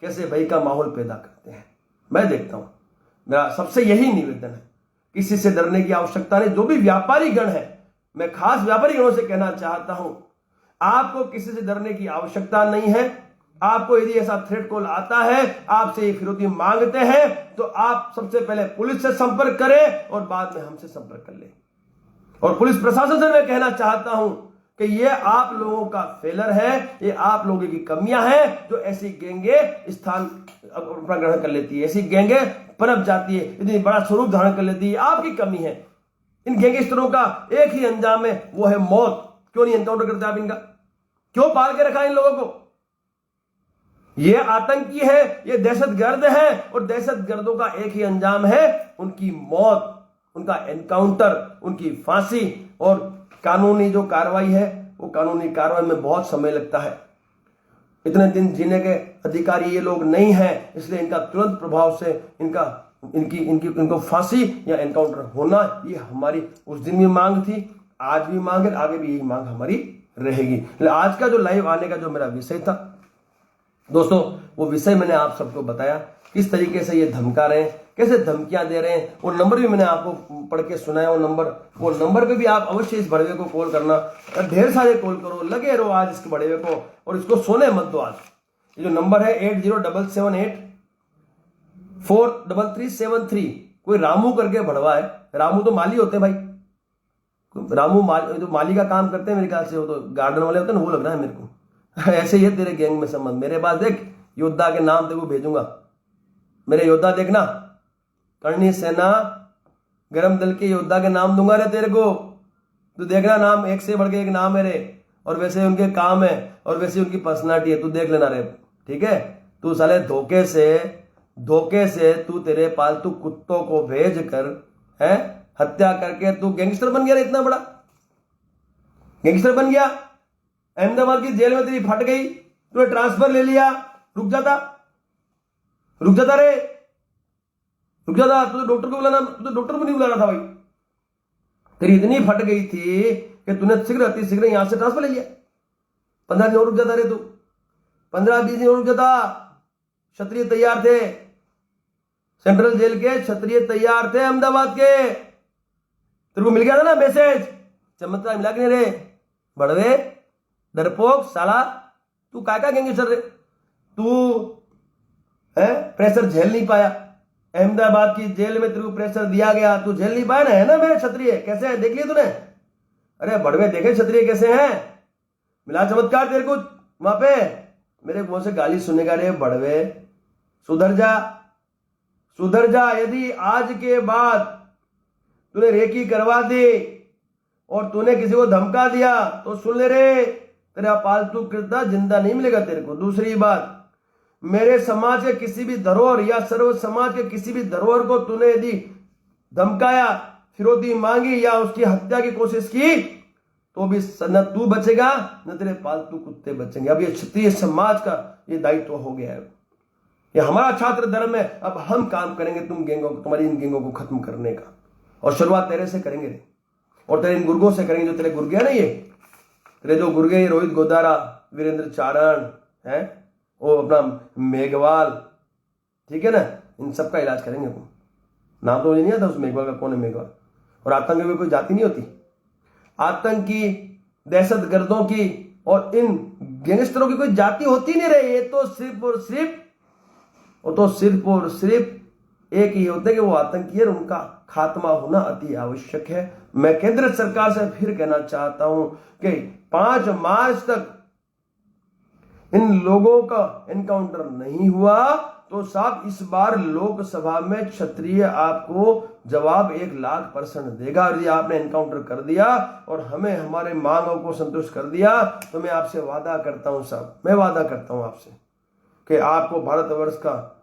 कैसे भय का माहौल पैदा करते हैं। मैं देखता हूं। मेरा सबसे यही निवेदन है, किसी से डरने की आवश्यकता नहीं। जो भी व्यापारी गण है, मैं खास व्यापारी गणों से कहना चाहता हूं, आपको किसी से डरने की आवश्यकता नहीं है। आपको यदि ऐसा थ्रेट कॉल आता है, आपसे ये फिरौती मांगते हैं, तो आप सबसे पहले पुलिस से संपर्क करें और बाद में हमसे संपर्क कर लें। और पुलिस प्रशासन से मैं कहना चाहता हूं कि ये आप लोगों का फेलर है, ये आप लोगों की कमियां हैं जो ऐसी गैंगे स्थान अपना ग्रहण कर लेती है, ऐसी गैंगे पनप जाती है, इतनी बड़ा स्वरूप धारण कर लेती है। आपकी कमी है। इन गैंगस्टरों का एक ही अंजाम है, वो है मौत। क्यों नहीं एनकाउंटर करते आप इनका? क्यों पाल के रखा इन लोगों को? ये आतंकी है, ये दहशतगर्द है और दहशतगर्दों का एक ही अंजाम है, उनकी मौत, उनका एनकाउंटर, उनकी फांसी। और कानूनी जो कार्रवाई है, वो कानूनी कार्रवाई में बहुत समय लगता है। इतने दिन जीने के अधिकारी ये लोग नहीं हैं, इसलिए इनका तुरंत प्रभाव से इनको फांसी या एनकाउंटर होना, ये हमारी उस दिन भी मांग थी, आज भी मांग है, आगे भी यही मांग हमारी रहेगी। आज का जो लाइव आने का जो मेरा विषय था दोस्तों, वो विषय मैंने आप सबको बताया, किस तरीके से ये धमका रहे हैं, कैसे धमकियां दे रहे हैं। वो नंबर भी मैंने आपको पढ़ के सुनाया। वो नंबर पे भी आप अवश्य इस बड़वे को कॉल करना, ढेर सारे कॉल करो, लगे रहो आज इस बड़वे को, और इसको सोने मत दो आज। ये जो नंबर है 8077843373, कोई रामू करके भड़वा है। रामू तो माली होते हैं भाई, रामू जो माली का काम करते हैं मेरे ख्याल से, वो तो गार्डन वाले होते हैं ना, वो लग रहा है मेरे को। ऐसे ही है तेरे गैंग में संबंध। मेरे पास देख, योद्धा के नाम तेरे को भेजूंगा, मेरे योद्धा देखना, करणी सेना गरम दल के योद्धा के नाम दूंगा रे तेरे को। तू देखना, नाम एक से बढ़ के एक नाम है रे, और वैसे उनके काम है और वैसे उनकी पर्सनालिटी है, तू देख लेना रे, ठीक है। तू साले धोखे से तू तेरे पालतू कुत्तों को भेज कर है हत्या करके तू गैंगस्टर बन गया रे, इतना बड़ा गैंगस्टर बन गया। अहमदाबाद की जेल में तेरी फट गई, तूने ट्रांसफर ले लिया। रुक जाता रे, रुक जाता। तू तो डॉक्टर को बुलाना, तू तो डॉक्टर को नहीं बुलाना था भाई। तेरी इतनी फट गई थी कि तूने शीघ्र यहां से ट्रांसफर ले लिया। 15 दिन और रुक जाता रे तू, 15-20 दिन और रुक जाता। क्षत्रिय तैयार थे, सेंट्रल जेल के क्षत्रिय तैयार थे अहमदाबाद के। तेरे को मिल गया था ना मैसेज, चमत्कार मिला कि नहीं रे बड़वे डरपोक साला। तू काय का गैंगस्टर रे? तू है प्रेशर झेल नहीं पाया, अहमदाबाद की जेल में तेरे को प्रेशर दिया गया, तू झेल नहीं पाया ना, है ना मेरे क्षत्रिय कैसे है, देख लिया तूने? अरे बड़वे देखे क्षत्रिय कैसे हैं, मिला चमत्कार तेरे को वहां पे। मेरे मुंह से गाली सुनेगा रे बड़वे, सुधर जा सुधर जा। यदि आज के बाद तूने रेकी करवा दी और तूने किसी को धमका दिया तो सुन ले रे, तेरा पालतू कृत्य जिंदा नहीं मिलेगा तेरे को। दूसरी बात, मेरे समाज के किसी भी धरोहर या सर्व समाज के किसी भी धरोहर को तूने यदि धमकाया, फिरौती मांगी या उसकी हत्या की कोशिश की तो भी न तू बचेगा न तेरे पालतू कुत्ते बचेंगे। अब ये क्षत्रिय समाज का ये दायित्व हो गया है, ये हमारा छात्र धर्म है। अब हम काम करेंगे तुम्हारी इन गैंगों को खत्म करने का, और शुरुआत तेरे से करेंगे और तेरे इन गुर्गों से करेंगे, जो तेरे गुर्गे है ना, ये तेरे जो गुर्गे रोहित गोदारा, वीरेंद्र चारण है, वो अपना मेघवाल, ठीक है ना, इन सबका इलाज करेंगे। वो नाम तो मुझे नहीं आता उस मेघवाल का, कौन है मेघवाल। और आतंक में कोई जाति नहीं होती, आतंकी दहशतगर्दों की और इन गैंगस्टरों की कोई जाति होती नहीं रही। ये तो सिर्फ और सिर्फ एक ही होते कि वो आतंकी है, उनका खात्मा होना अति आवश्यक है। मैं केंद्र सरकार से फिर कहना चाहता हूं कि 5 मार्च तक इन लोगों का एनकाउंटर नहीं हुआ तो साहब इस बार लोकसभा में क्षत्रिय आपको जवाब 1,00,000% देगा। और यदि आपने एनकाउंटर कर दिया और हमें हमारे मांगों को संतुष्ट कर दिया तो मैं आपसे वादा करता हूं साहब, मैं वादा करता हूं आपसे कि आपको भारतवर्ष का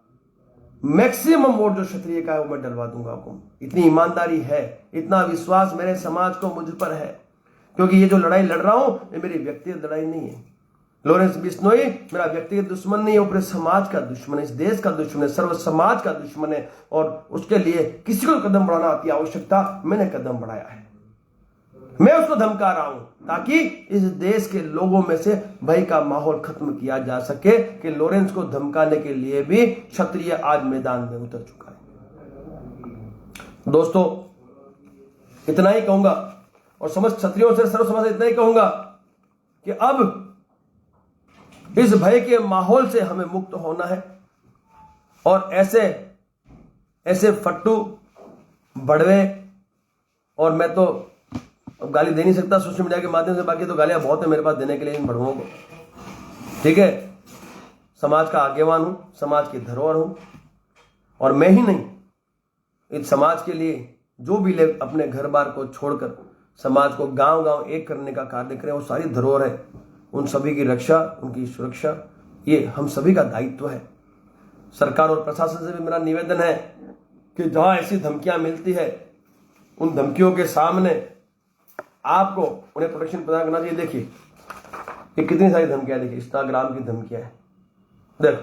मैक्सिमम वोट जो क्षत्रिय का है वो मैं डलवा दूंगा आपको। इतनी ईमानदारी है, इतना विश्वास मेरे समाज को मुझ पर है, क्योंकि ये जो लड़ाई लड़ रहा हूं ये मेरी व्यक्तिगत लड़ाई नहीं है। लॉरेंस बिश्नोई मेरा व्यक्तिगत दुश्मन नहीं है, वो पूरे समाज का दुश्मन है, इस देश का दुश्मन है, सर्व समाज का दुश्मन है। और उसके लिए किसी को कदम बढ़ाना अति आवश्यक था, मैंने कदम बढ़ाया है। मैं उसको धमका रहा हूं ताकि इस देश के लोगों में से भय का माहौल खत्म किया जा सके कि लॉरेंस को धमकाने के लिए भी क्षत्रिय आज मैदान में उतर चुका है। दोस्तों इतना ही कहूंगा और समस्त क्षत्रियों से, सर्व समाज से इतना ही कहूंगा कि अब इस भय के माहौल से हमें मुक्त होना है। और ऐसे फट्टू बड़वे, और मैं तो अब गाली दे नहीं सकता सोशल मीडिया के माध्यम से, बाकी तो गालियां बहुत है मेरे पास देने के लिए इन बड़वों को, ठीक है। समाज का आगेवान हूं, समाज की धरोहर हूं, और मैं ही नहीं, इस समाज के लिए जो भी लोग अपने घर बार को छोड़कर समाज को गांव गांव एक करने का कार्य करें, वो सारी धरोहर है, उन सभी की रक्षा, उनकी सुरक्षा, ये हम सभी का दायित्व है। सरकार और प्रशासन से भी मेरा निवेदन है कि जहां ऐसी धमकियां मिलती है उन धमकियों के सामने आपको उन्हें प्रोटेक्शन प्रदान करना चाहिए। देखिए ये कितनी सारी धमकियां, देखिए इंस्टाग्राम की धमकियां हैं, देखो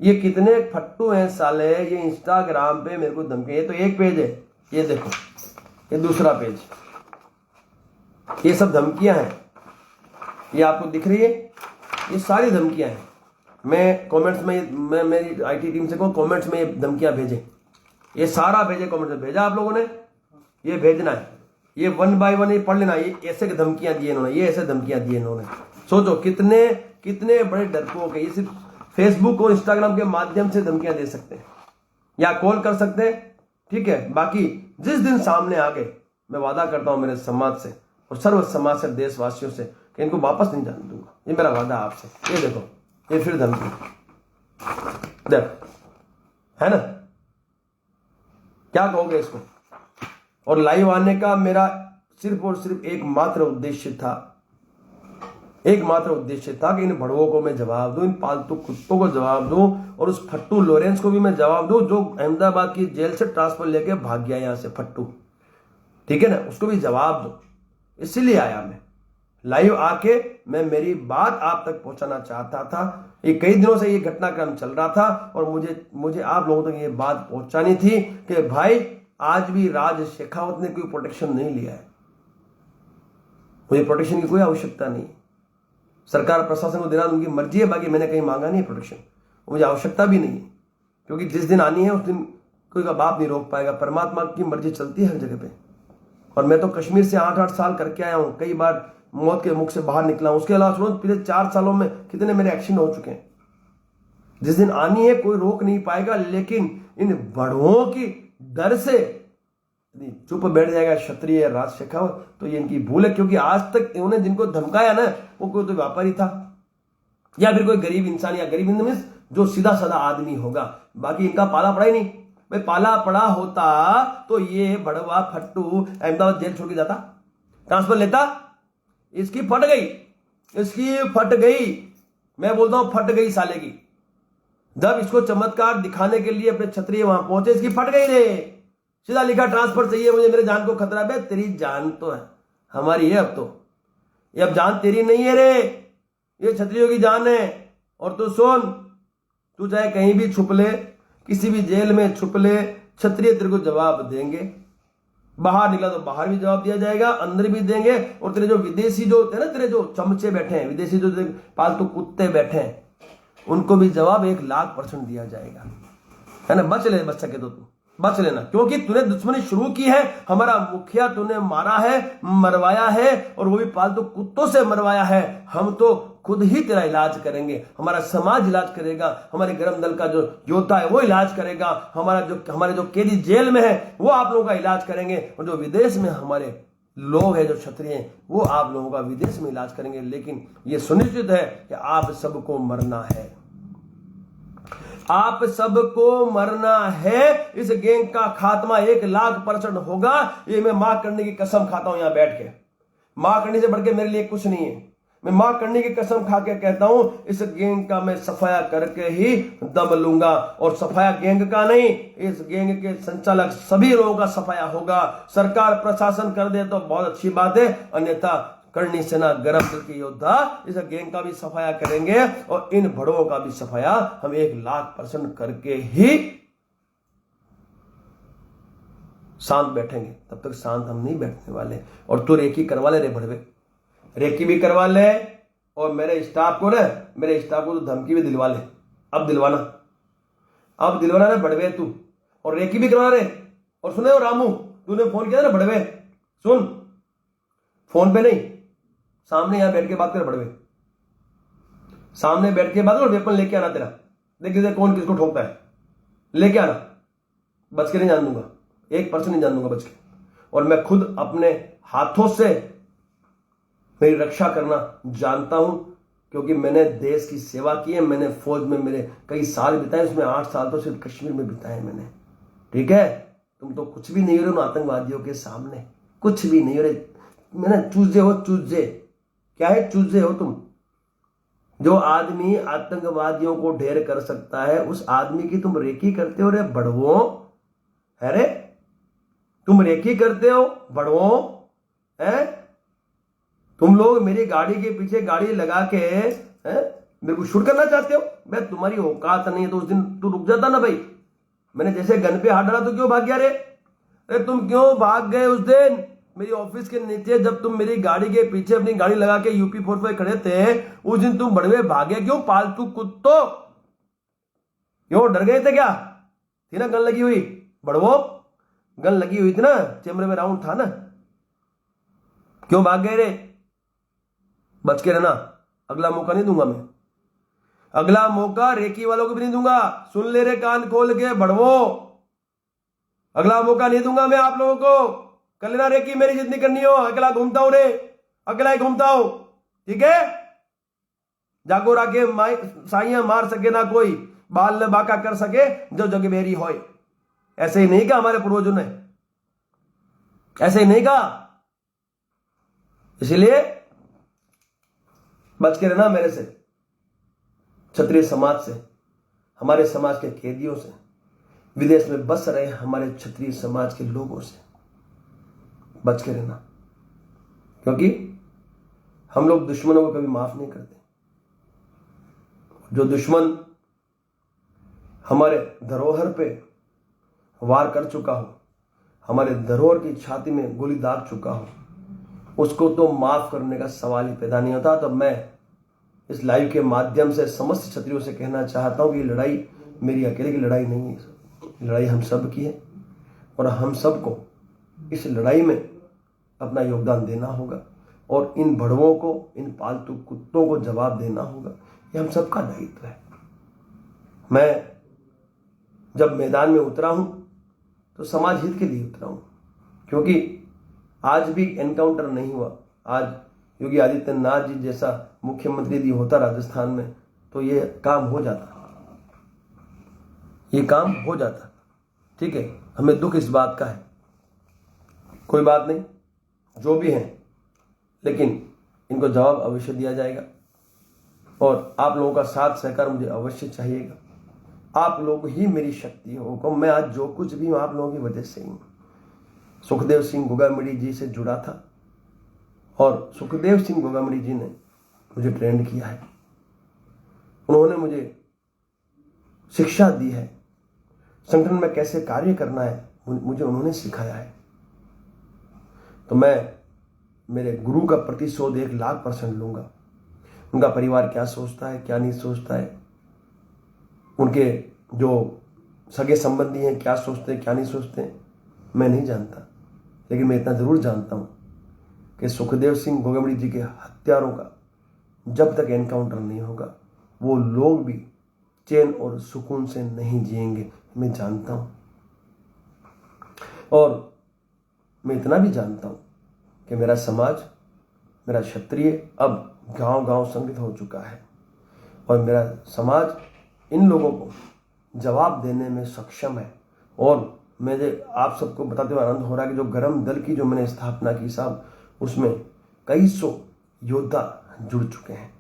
ये कितने फट्टू हैं साले, ये इंस्टाग्राम पे मेरे को धमकियां। ये तो एक पेज है, ये देखो ये दूसरा पेज, ये सब धमकियां हैं, ये आपको दिख रही है, ये सारी धमकियां हैं। मैं कमेंट्स में, मैं मेरी आईटी टीम से कहूँ कमेंट्स में ये धमकियां भेजें, ये सारा भेजे, कमेंट्स में भेजा आप लोगों ने, ये भेजना है, ये 1 बाय 1 ये पढ़ लेना। ये ऐसे धमकियां दी इन्होंने, ये ऐसे धमकियां दी इन्होंने। सोचो कितने बड़े डरपोक है, ये सिर्फ फेसबुक और इंस्टाग्राम के माध्यम से धमकियां दे सकते हैं या कॉल कर सकते हैं, ठीक है। बाकी जिस दिन सामने आ गए, मैं वादा करता हूं मेरे समाज से और सर्व समाज से, देशवासियों से, कि इनको वापस नहीं जाने दूंगा, ये मेरा वादा आपसे। ये देखो ये फिर धमकी, देखो है ना, क्या कहोगे इसको। और लाइव आने का मेरा सिर्फ और सिर्फ एकमात्र उद्देश्य था कि इन भड़वों को मैं जवाब दूं, इन पालतू कुत्तों को जवाब दूं, और उस फट्टू लॉरेंस को भी मैं जवाब दूं जो अहमदाबाद की जेल से ट्रांसफर लेके भाग गया यहां से, फट्टू, ठीक है ना, उसको भी जवाब दो। इसीलिए आया मैं लाइव आके, मैं मेरी बात आप तक पहुंचाना चाहता था। ये कई दिनों से ये घटनाक्रम चल रहा था और मुझे आप लोगों तक ये बात पहुंचानी थी कि भाई आज भी राज शेखावत ने कोई प्रोटेक्शन नहीं लिया है, मुझे प्रोटेक्शन की कोई आवश्यकता नहीं। सरकार प्रशासन को देना उनकी मर्जी है, बाकी मैंने कहीं मांगा नहीं प्रोटेक्शन, मुझे आवश्यकता भी नहीं है, क्योंकि जिस दिन आनी है उस दिन कोई का बाप नहीं रोक पाएगा, परमात्मा की मर्जी चलती है हर जगह पे। और मैं तो कश्मीर से 8-8 साल करके आया हूं, कई बार मौत के मुख से बाहर निकला हूं। उसके अलावा सुनो, पिछले 4 सालों में कितने मेरे एक्शन हो चुके हैं। जिस दिन आनी है कोई रोक नहीं पाएगा, लेकिन इन बढ़ुओं की डर से यदि चुप बैठ जाएगा क्षत्रिय राज शेखावत तो ये इनकी भूल है, क्योंकि आज तक इन्होंने जिनको धमकाया ना वो कोई तो व्यापारी था या फिर कोई गरीब इंसान, या गरीब मीन्स जो सीधा साधा आदमी होगा, बाकी इनका पाला पड़ा ही नहीं। भाई पाला पड़ा होता तो ये बड़वा फट्टू अहमदाबाद जेल छोड़ के जाता, ट्रांसफर लेता। इसकी फट गई, इसकी फट गई, मैं बोलता हूं फट गई साले की। जब इसको चमत्कार दिखाने के लिए अपने क्षत्रिय वहां पहुंचे, इसकी फट गई रे। सीधा लिखा ट्रांसफर चाहिए मुझे, मेरे जान को खतरा है। तेरी जान तो है, हमारी है अब तो, ये अब जान तेरी नहीं है रे, ये क्षत्रियों की जान है। और तू सुन, तू चाहे कहीं भी छुप ले, किसी भी जेल में छुप ले, क्षत्रिय तेरे को जवाब देंगे। बाहर निकला तो बाहर भी जवाब दिया जाएगा, अंदर भी देंगे। और तेरे जो विदेशी जो होते हैं ना, तेरे जो चमचे बैठे हैं, विदेशी जो पालतू कुत्ते बैठे हैं, उनको भी जवाब 1,00,000% दिया जाएगा, है ना। बच ले, बच सके तो तू बच लेना, क्योंकि तूने दुश्मनी शुरू की है। हमारा मुखिया तूने मारा है, मरवाया है, और वो भी पालतू कुत्तों से मरवाया है। हम तो खुद ही तेरा इलाज करेंगे, हमारा समाज इलाज करेगा, हमारे गरम दल का जो योद्धा है वो इलाज करेगा, हमारे जो कैदी जेल में है वो आप लोगों का इलाज करेंगे, और जो विदेश में हमारे लोग हैं जो क्षत्रिय हैं वो आप लोगों का विदेश में इलाज करेंगे। लेकिन ये सुनिश्चित है कि आप सबको मरना है, आप सबको मरना है। इस गैंग का खात्मा 1,00,000% होगा, ये मैं मां करने की कसम खाता हूं यहां बैठ के। मां करने से बढ़ के मेरे लिए कुछ नहीं है, मैं मां करने की कसम खा के कहता हूं, इस गैंग का मैं सफाया करके ही दम लूंगा। और सफाया गैंग का नहीं, इस गैंग के संचालक सभी लोगों का सफाया होगा। सरकार प्रशासन कर दे तो बहुत अच्छी बात है, अन्यथा करनी सेना गरम दल के योद्धा इस गैंग का भी सफाया करेंगे, और इन भड़ों का भी सफाया हम 1,00,000% करके ही शांत बैठेंगे। तब तक शांत हम नहीं बैठने वाले। और तू रेकी करवा ले रे भड़वे, रेकी भी करवा ले, और मेरे स्टाफ को तो धमकी भी दिलवा ले। अब दिलवाना रे भड़वे तू, और रेकी भी करवा रे। और सुने, और रामू तूने फोन किया ना भड़वे, सुन, फोन पे नहीं, सामने यहां बैठ के बात कर भड़वे, सामने बैठ के बात कर। वेपन लेके आना तेरा, देख कौन किसको ठोकता है, लेके आना। बच के नहीं जान दूंगा, 1% नहीं जान दूंगा बच के। और मैं खुद अपने हाथों से मेरी रक्षा करना जानता हूं, क्योंकि मैंने देश की सेवा की है। मैंने फौज में मेरे कई साल बिताए, उसमें 8 साल तो सिर्फ कश्मीर में बिताए मैंने, ठीक है। तुम तो कुछ भी नहीं हो रहे उन आतंकवादियों के सामने, कुछ भी नहीं हो रहे। मैंने चूजे हो, चूजे क्या है, चूजे हो तुम। जो आदमी आतंकवादियों को ढेर कर सकता है, उस आदमी की तुम रेकी करते हो रे बड़वो, है रे, तुम रेकी करते हो बड़वो, है। तुम लोग मेरी गाड़ी के पीछे गाड़ी लगा के मेरे को शूट करना चाहते हो। मैं तुम्हारी औकात नहीं है तो उस दिन तू रुक जाता ना भाई। मैंने जैसे गन पे हाथ डाला तो क्यों भाग गया रे? अरे तुम क्यों भाग गए उस दिन मेरी ऑफिस के नीचे, जब तुम मेरी गाड़ी के पीछे अपनी गाड़ी लगा के UP4 पे खड़े थे, उस दिन तुम बड़वे भागे क्यों? पालतू कुत्तो, क्यों डर गए थे क्या? थी ना गन लगी हुई, बड़वो गन लगी हुई थी ना, चैम्बर में राउंड था ना, क्यों भाग गए रे? बच के रहना, अगला मौका नहीं दूंगा मैं, अगला मौका रेकी वालों को भी नहीं दूंगा। सुन ले रे कान खोल के बड़वो, अगला मौका नहीं दूंगा मैं आप लोगों को। कर लेना रेकी, मेरी जितनी करनी हो। अकेला घूमता हूं रे, अकेला ही घूमता हूं, ठीक है। जागो राके साइया मार सके ना कोई, बाल न बाका कर सके जो जग मेरी होए। ऐसे ही नहीं कहा हमारे पूर्वजों ने, ऐसे ही नहीं कहा। इसलिए बच के रहना मेरे से, क्षत्रिय समाज से, हमारे समाज के कैदियों से, विदेश में बस रहे हमारे क्षत्रिय समाज के लोगों से बच के रहना, क्योंकि हम लोग दुश्मनों को कभी माफ नहीं करते। जो दुश्मन हमारे धरोहर पे वार कर चुका हो, हमारे धरोहर की छाती में गोली दाग चुका हो, उसको तो माफ करने का सवाल ही पैदा नहीं होता। तो मैं इस लाइव के माध्यम से समस्त क्षत्रियों से कहना चाहता हूं कि ये लड़ाई मेरी अकेले की लड़ाई नहीं है, लड़ाई हम सब की है, और हम सबको इस लड़ाई में अपना योगदान देना होगा, और इन भड़वों को, इन पालतू कुत्तों को जवाब देना होगा। ये हम सबका दायित्व है। मैं जब मैदान में उतरा हूं तो समाज हित के लिए उतरा हूं, क्योंकि आज भी एनकाउंटर नहीं हुआ। आज योगी आदित्यनाथ जी जैसा मुख्यमंत्री यदि होता राजस्थान में तो ये काम हो जाता, ये काम हो जाता। ठीक है, हमें दुख इस बात का है, कोई बात नहीं, जो भी है, लेकिन इनको जवाब अवश्य दिया जाएगा और आप लोगों का साथ सहकार मुझे अवश्य चाहिएगा। आप लोग ही मेरी शक्ति हो। मैं आज जो कुछ भी हूं आप लोगों की वजह से ही हूं। सुखदेव सिंह गोगामड़ी जी से जुड़ा था और सुखदेव सिंह गोगामड़ी जी ने मुझे ट्रेंड किया है, उन्होंने मुझे शिक्षा दी है, संगठन में कैसे कार्य करना है मुझे उन्होंने सिखाया है। तो मैं मेरे गुरु का प्रतिशोध 1,00,000% लूंगा। उनका परिवार क्या सोचता है क्या नहीं सोचता है, उनके जो सगे संबंधी हैं क्या सोचते हैं क्या नहीं सोचते हैं, मैं नहीं जानता, लेकिन मैं इतना जरूर जानता हूं कि सुखदेव सिंह गोगामड़ी जी के हत्यारों का जब तक एनकाउंटर नहीं होगा वो लोग भी चैन और सुकून से नहीं जिएंगे, मैं जानता हूं। और मैं इतना भी जानता हूं कि मेरा समाज, मेरा क्षत्रिय अब गांव गांव संगठित हो चुका है और मेरा समाज इन लोगों को जवाब देने में सक्षम है। और मुझे आप सबको बताते हुए आनंद हो रहा है कि जो गरम दल की जो मैंने स्थापना की साहब, उसमें कई सौ योद्धा जुड़ चुके हैं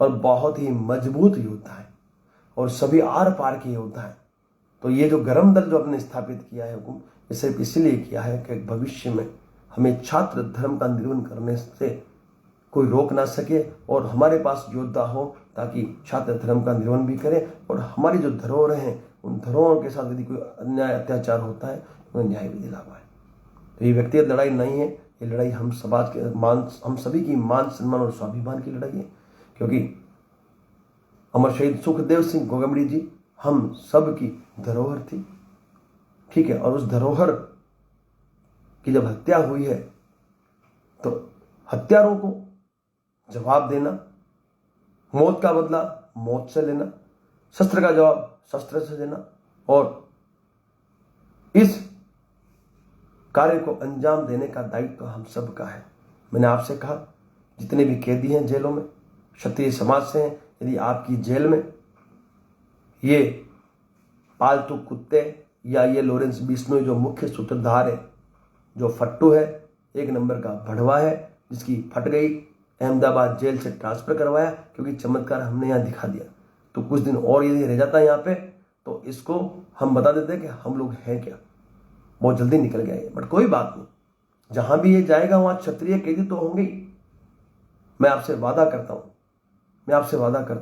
और बहुत ही मजबूत योद्धा है और सभी आर पार के योद्धा है। तो ये जो गरम दल जो आपने स्थापित किया है हुकुम, ये सिर्फ इसलिए किया है कि भविष्य में हमें छात्र धर्म का निर्वहन करने से कोई रोक ना सके और हमारे पास योद्धा हो ताकि छात्र धर्म का निर्वहन भी करें और हमारी जो धरोहर हैं उन धरोहरों के साथ यदि कोई अन्याय अत्याचार होता है उन्हें न्याय भी दिला पाए। तो ये व्यक्तिगत लड़ाई नहीं है, ये लड़ाई हम समाज के हम सभी की मान सम्मान और स्वाभिमान की लड़ाई है, क्योंकि अमर शहीद सुखदेव सिंह गोगामड़ी जी हम सब की धरोहर थी। ठीक है, और उस धरोहर की जब हत्या हुई है तो हत्यारों को जवाब देना, मौत का बदला मौत से लेना, शस्त्र का जवाब शस्त्र से देना और इस कार्य को अंजाम देने का दायित्व हम सब का है। मैंने आपसे कहा जितने भी कैदी हैं जेलों में, क्षत्रिय समाज से हैं, यदि आपकी जेल में ये पालतू कुत्ते या ये लॉरेंस बिश्नोई जो मुख्य सूत्रधार है, जो फट्टू है, 1 नंबर का भड़वा है, जिसकी फट गई, अहमदाबाद जेल से ट्रांसफर करवाया क्योंकि चमत्कार हमने यहाँ दिखा दिया, तो कुछ दिन और यदि रह जाता है यहाँ पे तो इसको हम बता देते कि हम लोग हैं क्या। बहुत जल्दी निकल गया ये, बट कोई बात नहीं, जहां भी ये जाएगा वहां क्षत्रिय कैदी तो होंगे ही। मैं आपसे वादा करता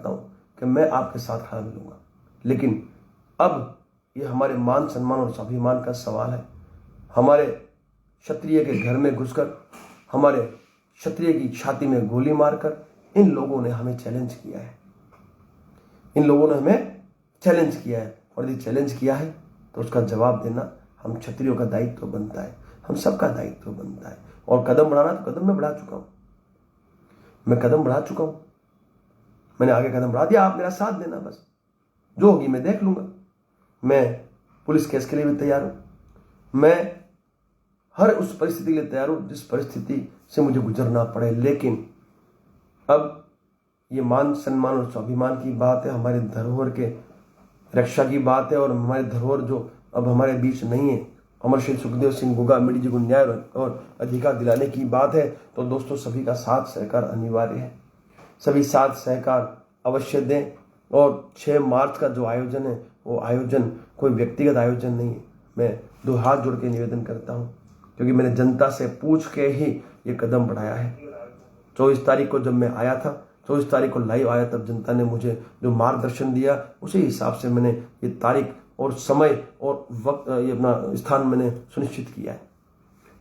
हूं कि मैं आपके साथ खड़ा मिलूंगा, लेकिन अब ये हमारे मान सम्मान और स्वाभिमान का सवाल है। हमारे क्षत्रिय के घर में घुसकर, हमारे क्षत्रिय की छाती में गोली मारकर इन लोगों ने हमें चैलेंज किया है, और यदि चैलेंज किया है तो उसका जवाब देना हम क्षत्रियों का दायित्व बनता है, हम सबका दायित्व बनता है। और कदम बढ़ाना तो कदम मैं बढ़ा चुका हूं, मैंने आगे कदम बढ़ा दिया, आप मेरा साथ देना, बस जो होगी मैं देख लूंगा। मैं पुलिस केस के लिए भी तैयार हूं, मैं हर उस परिस्थिति के लिए तैयार हूं जिस परिस्थिति से मुझे गुजरना पड़े। लेकिन अब ये मान सम्मान और स्वाभिमान की बात है, हमारे धरोहर के रक्षा की बात है और हमारे धरोहर जो अब हमारे बीच नहीं है, अमर शहीद सुखदेव सिंह गोगामड़ी जी को न्याय और अधिकार दिलाने की बात है। तो दोस्तों सभी का साथ सहकार अनिवार्य है, सभी साथ सहकार अवश्य दें। और 6 मार्च का जो आयोजन है वो आयोजन कोई व्यक्तिगत आयोजन नहीं है, मैं 2 हाथ जोड़ के निवेदन करता हूं, क्योंकि मैंने जनता से पूछ के ही ये कदम बढ़ाया है। 24 तारीख को जब मैं आया था, 24 तारीख को लाइव आया, तब जनता ने मुझे जो मार्गदर्शन दिया उसी हिसाब से मैंने ये तारीख और समय और वक्त, ये अपना स्थान मैंने सुनिश्चित किया है।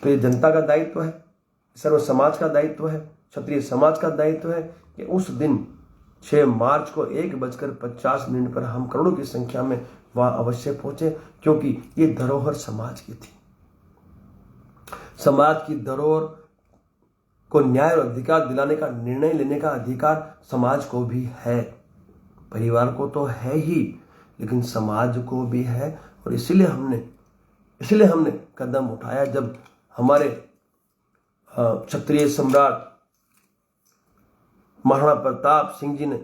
तो ये जनता का दायित्व है, सर्व समाज का दायित्व है, क्षत्रिय समाज का दायित्व है कि उस दिन 6 मार्च को 1:50 पर हम करोड़ों की संख्या में वहां अवश्य पहुंचे, क्योंकि ये धरोहर समाज की थी। समाज की धरोहर को न्याय और अधिकार दिलाने का निर्णय लेने का अधिकार समाज को भी है, परिवार को तो है ही, लेकिन समाज को भी है। और इसीलिए हमने कदम उठाया जब हमारे क्षत्रिय सम्राट महाराणा प्रताप सिंह जी ने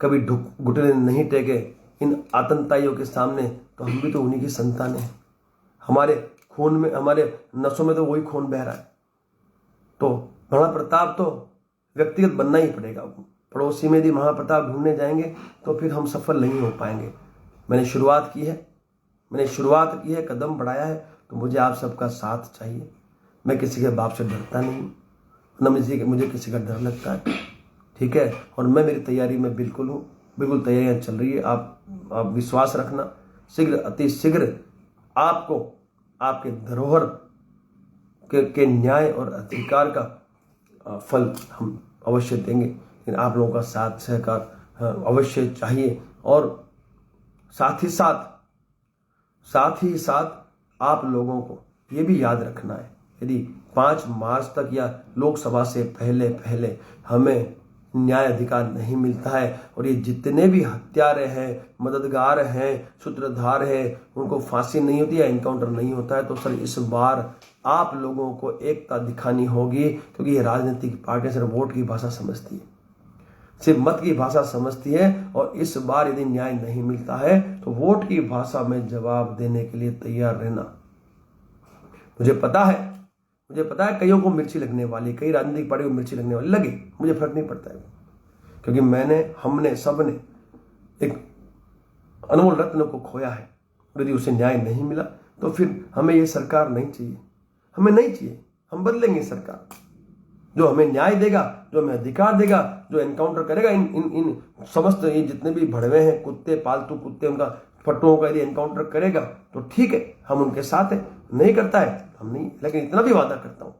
कभी घुटने नहीं टेके इन आतंकवादियों के सामने, तो हम भी तो उन्हीं की संतान हैं। हमारे खून में, हमारे नसों में तो वही खून बह रहा है। तो महाराणा प्रताप तो व्यक्तिगत बनना ही पड़ेगा। पड़ोसी में यदि महाराणा प्रताप ढूंढने जाएंगे तो फिर हम सफल नहीं हो पाएंगे। मैंने शुरुआत की है, कदम बढ़ाया है, तो मुझे आप सबका साथ चाहिए। मैं किसी के बाप से डरता नहीं, न मुझे किसी का डर लगता है, ठीक है। और मैं मेरी तैयारी में बिल्कुल हूँ, बिल्कुल तैयारियां चल रही है। आप विश्वास रखना, अति शीघ्र आपको आपके धरोहर के न्याय और अधिकार का फल हम अवश्य देंगे। लेकिन आप लोगों का साथ सहकार अवश्य चाहिए। और साथ ही साथ आप लोगों को ये भी याद रखना है, यदि 5 मार्च तक या लोकसभा से पहले हमें न्याय अधिकार नहीं मिलता है और ये जितने भी हत्यारे हैं, मददगार हैं, सूत्रधार हैं, उनको फांसी नहीं होती या इनकाउंटर नहीं होता है, तो सर इस बार आप लोगों को एकता दिखानी होगी। क्योंकि ये राजनीतिक पार्टियां सिर्फ वोट की भाषा समझती है, सिर्फ मत की भाषा समझती है। और इस बार यदि न्याय नहीं मिलता है तो वोट की भाषा में जवाब देने के लिए तैयार रहना। मुझे पता है कईयों को मिर्ची लगने वाली, कई राजनीतिक पार्टियों को मिर्ची लगने वाली लगे, मुझे फर्क नहीं पड़ता है। क्योंकि हमने सबने एक अनमोल रत्न को खोया है। यदि उसे न्याय नहीं मिला तो फिर हमें ये सरकार नहीं चाहिए, हम बदलेंगे सरकार। जो हमें न्याय देगा, जो हमें अधिकार देगा, जो एनकाउंटर करेगा इन समस्त ये जितने भी भड़वे हैं, कुत्ते, पालतू कुत्ते, उनका फट्टुओं का यदि एनकाउंटर करेगा तो ठीक है, हम उनके साथ हैं। नहीं करता है हम नहीं। लेकिन इतना भी वादा करता हूं,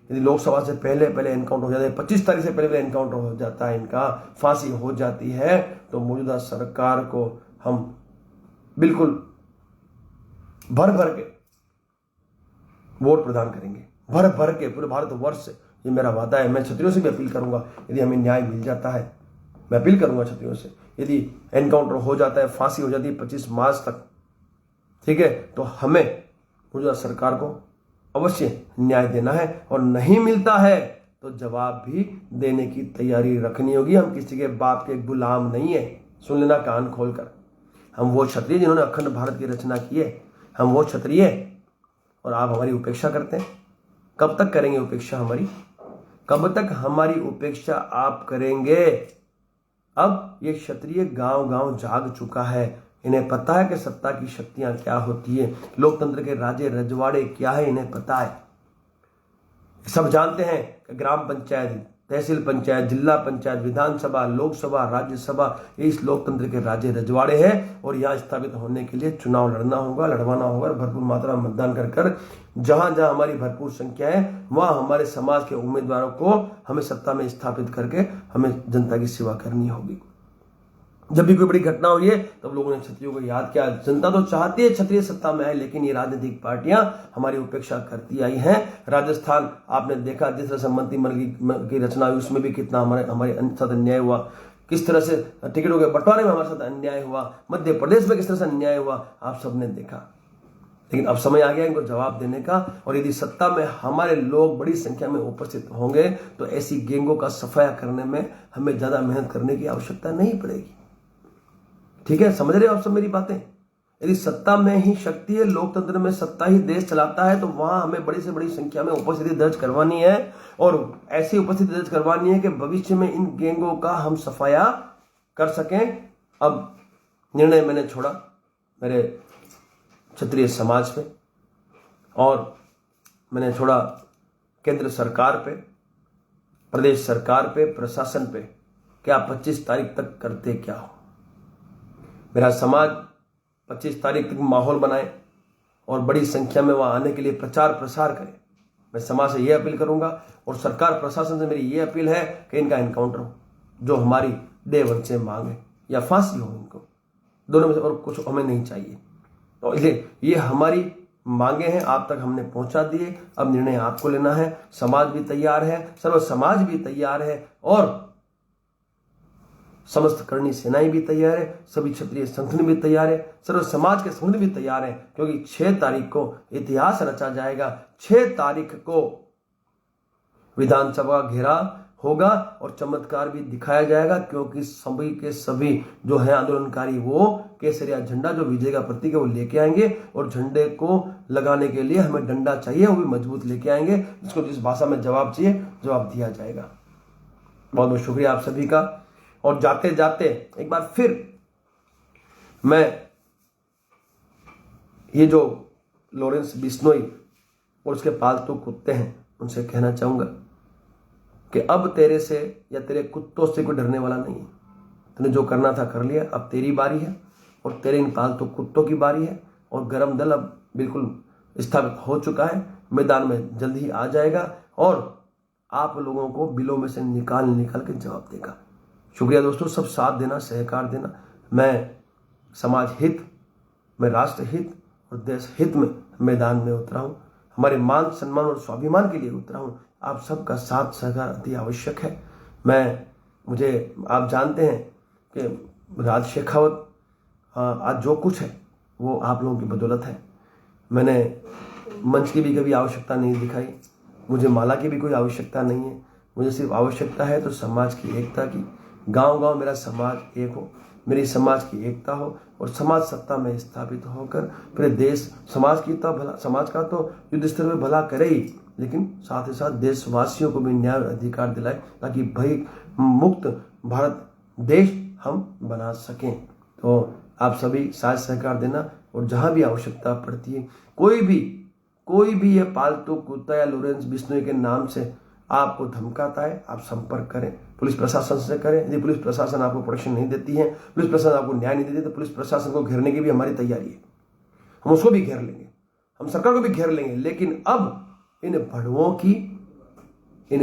यदि लोकसभा से पहले एनकाउंटर हो जाता है, 25 तारीख से पहले एनकाउंटर हो जाता है, इनका फांसी हो जाती है, तो मौजूदा सरकार को हम बिल्कुल भर के वोट प्रदान करेंगे, भर के पूरे भारतवर्ष से। ये मेरा वादा है। मैं क्षत्रियों से भी अपील करूंगा, यदि हमें न्याय मिल जाता है, मैं अपील करूंगा क्षत्रियों से, यदि एनकाउंटर हो जाता है, फांसी हो जाती है 25 मार्च तक, ठीक है, तो हमें मौजूदा सरकार को अवश्य न्याय देना है। और नहीं मिलता है तो जवाब भी देने की तैयारी रखनी होगी। हम किसी के बाप के गुलाम नहीं है। सुन लेना कान खोलकर, हम वो क्षत्रिय जिन्होंने अखंड भारत की रचना की है, हम वो क्षत्रिय, और आप हमारी उपेक्षा करते हैं। कब तक करेंगे उपेक्षा हमारी? कब तक हमारी उपेक्षा आप करेंगे? अब ये क्षत्रिय गांव जाग चुका है। इन्हें पता है कि सत्ता की शक्तियां क्या होती है, लोकतंत्र के राजे रजवाड़े क्या है, इन्हें पता है। सब जानते हैं कि ग्राम पंचायत, तहसील पंचायत, जिला पंचायत, विधानसभा, लोकसभा, राज्यसभा, ये इस लोकतंत्र के राजे रजवाड़े हैं। और यहाँ स्थापित होने के लिए चुनाव लड़वाना होगा, भरपूर मात्रा में मतदान कर जहां हमारी भरपूर संख्या है, वहां हमारे समाज के उम्मीदवारों को हमें सत्ता में स्थापित करके हमें जनता की सेवा करनी होगी। जब भी कोई बड़ी घटना हुई है तब लोगों ने क्षत्रियों को याद किया। जनता तो चाहती है क्षत्रिय सत्ता में आए, लेकिन ये राजनीतिक पार्टियां हमारी उपेक्षा करती आई हैं। राजस्थान आपने देखा, जिस तरह से मंत्रिमंडल की रचना हुई, उसमें भी कितना हमारे साथ अन्याय हुआ, किस तरह से टिकटों के बंटवारे में हमारे साथ अन्याय हुआ, मध्य प्रदेश में किस तरह से अन्याय हुआ, आप सबने देखा। लेकिन अब समय आ गया इनको जवाब देने का। और यदि सत्ता में हमारे लोग बड़ी संख्या में उपस्थित होंगे तो ऐसी गैंगों का सफाया करने में हमें ज्यादा मेहनत करने की आवश्यकता नहीं पड़ेगी। ठीक है, समझ रहे हो आप सब मेरी बातें? यदि सत्ता में ही शक्ति है, लोकतंत्र में सत्ता ही देश चलाता है, तो वहां हमें बड़ी से बड़ी संख्या में उपस्थिति दर्ज करवानी है। और ऐसी उपस्थिति दर्ज करवानी है कि भविष्य में इन गैंगों का हम सफाया कर सकें। अब निर्णय मैंने छोड़ा मेरे क्षत्रिय समाज पे, और मैंने छोड़ा केंद्र सरकार पे, प्रदेश सरकार पे, प्रशासन पे, क्या 25 तारीख तक करते क्या हो। मेरा समाज 25 तारीख तक माहौल बनाए और बड़ी संख्या में वहां आने के लिए प्रचार प्रसार करे। मैं समाज से यह अपील करूंगा और सरकार प्रशासन से मेरी यह अपील है कि इनका एनकाउंटर हो, जो हमारी डे वन से मांग है, या फांसी हो इनको, दोनों में से और कुछ हमें नहीं चाहिए। तो इसलिए ये हमारी मांगे हैं, आप तक हमने पहुंचा दिए। अब निर्णय आपको लेना है। समाज भी तैयार है, सर्व समाज भी तैयार है, और समस्त करणी सेनाएं भी तैयार है, सभी क्षत्रिय संगठन भी तैयार है, सर्व समाज के संगठन भी तैयार है, क्योंकि 6 तारीख को इतिहास रचा जाएगा। 6 तारीख को विधानसभा घेरा होगा और चमत्कार भी दिखाया जाएगा, क्योंकि सभी के सभी जो है आंदोलनकारी वो केसरिया झंडा जो विजय का प्रतीक है वो लेके आएंगे, और झंडे को लगाने के लिए हमें डंडा चाहिए, वो भी मजबूत लेके आएंगे, जिसको जिस भाषा में जवाब चाहिए जवाब दिया जाएगा। बहुत बहुत शुक्रिया आप सभी का। और जाते जाते एक बार फिर मैं ये जो लॉरेंस बिश्नोई और उसके पालतू कुत्ते हैं उनसे कहना चाहूंगा कि अब तेरे से या तेरे कुत्तों से कोई डरने वाला नहीं है। तूने जो करना था कर लिया, अब तेरी बारी है और तेरे इन पालतू कुत्तों की बारी है। और गरम दल अब बिल्कुल स्थापित हो चुका है, मैदान में जल्द ही आ जाएगा और आप लोगों को बिलों में से निकाल के जवाब देगा। शुक्रिया दोस्तों, सब साथ देना, सहकार देना। मैं समाज हित, मैं राष्ट्र हित और देश हित में मैदान में उतरा हूँ, हमारे मान सम्मान और स्वाभिमान के लिए उतरा हूँ। आप सबका साथ सहकार अति आवश्यक है। मुझे आप जानते हैं कि राज शेखावत आज जो कुछ है वो आप लोगों की बदौलत है। मैंने मंच की भी कभी आवश्यकता नहीं दिखाई, मुझे माला की भी कोई आवश्यकता नहीं है। मुझे सिर्फ आवश्यकता है तो समाज की एकता की। गांव-गांव मेरा समाज एक हो, मेरी समाज की एकता हो और समाज सत्ता में स्थापित होकर पूरे देश समाज का तो युद्ध स्तर में भला करे ही, लेकिन साथ ही साथ देशवासियों को भी न्याय और अधिकार दिलाए, ताकि भय मुक्त भारत देश हम बना सकें। तो आप सभी साथ सहकार देना, और जहां भी आवश्यकता पड़ती है, कोई भी ये पालतू कुत्ता या लॉरेंस बिश्नोई के नाम से आपको धमकाता है, आप संपर्क करें, पुलिस प्रशासन से करें। यदि पुलिस प्रशासन आपको प्रोटेक्शन नहीं देती है, पुलिस प्रशासन आपको न्याय नहीं देती, तो पुलिस प्रशासन को घेरने की भी हमारी तैयारी है। हम उसको भी घेर लेंगे, हम सरकार को भी घेर लेंगे, लेकिन अब इन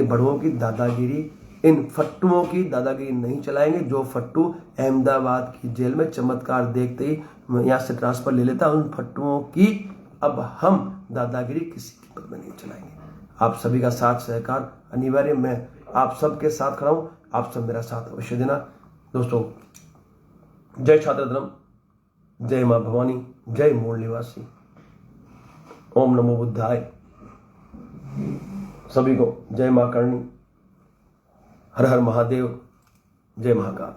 बड़ुओं की दादागिरी, इन फट्टुओं की दादागिरी नहीं चलाएंगे। जो फट्टू अहमदाबाद की जेल में चमत्कार देखते ही यहां से ट्रांसफर ले लेता, उन फट्टुओं की अब हम दादागिरी किसी की पद में नहीं चलाएंगे। आप सभी का साथ सहकार अनिवार्य। मैं आप सबके साथ खड़ा हूं, आप सब मेरा साथ अवश्य देना। दोस्तों, जय छात्र धर्म, जय मां भवानी, जय मूल निवासी, ओम नमो बुद्धाय। सभी को जय मां करणी, हर हर महादेव, जय महाकाल।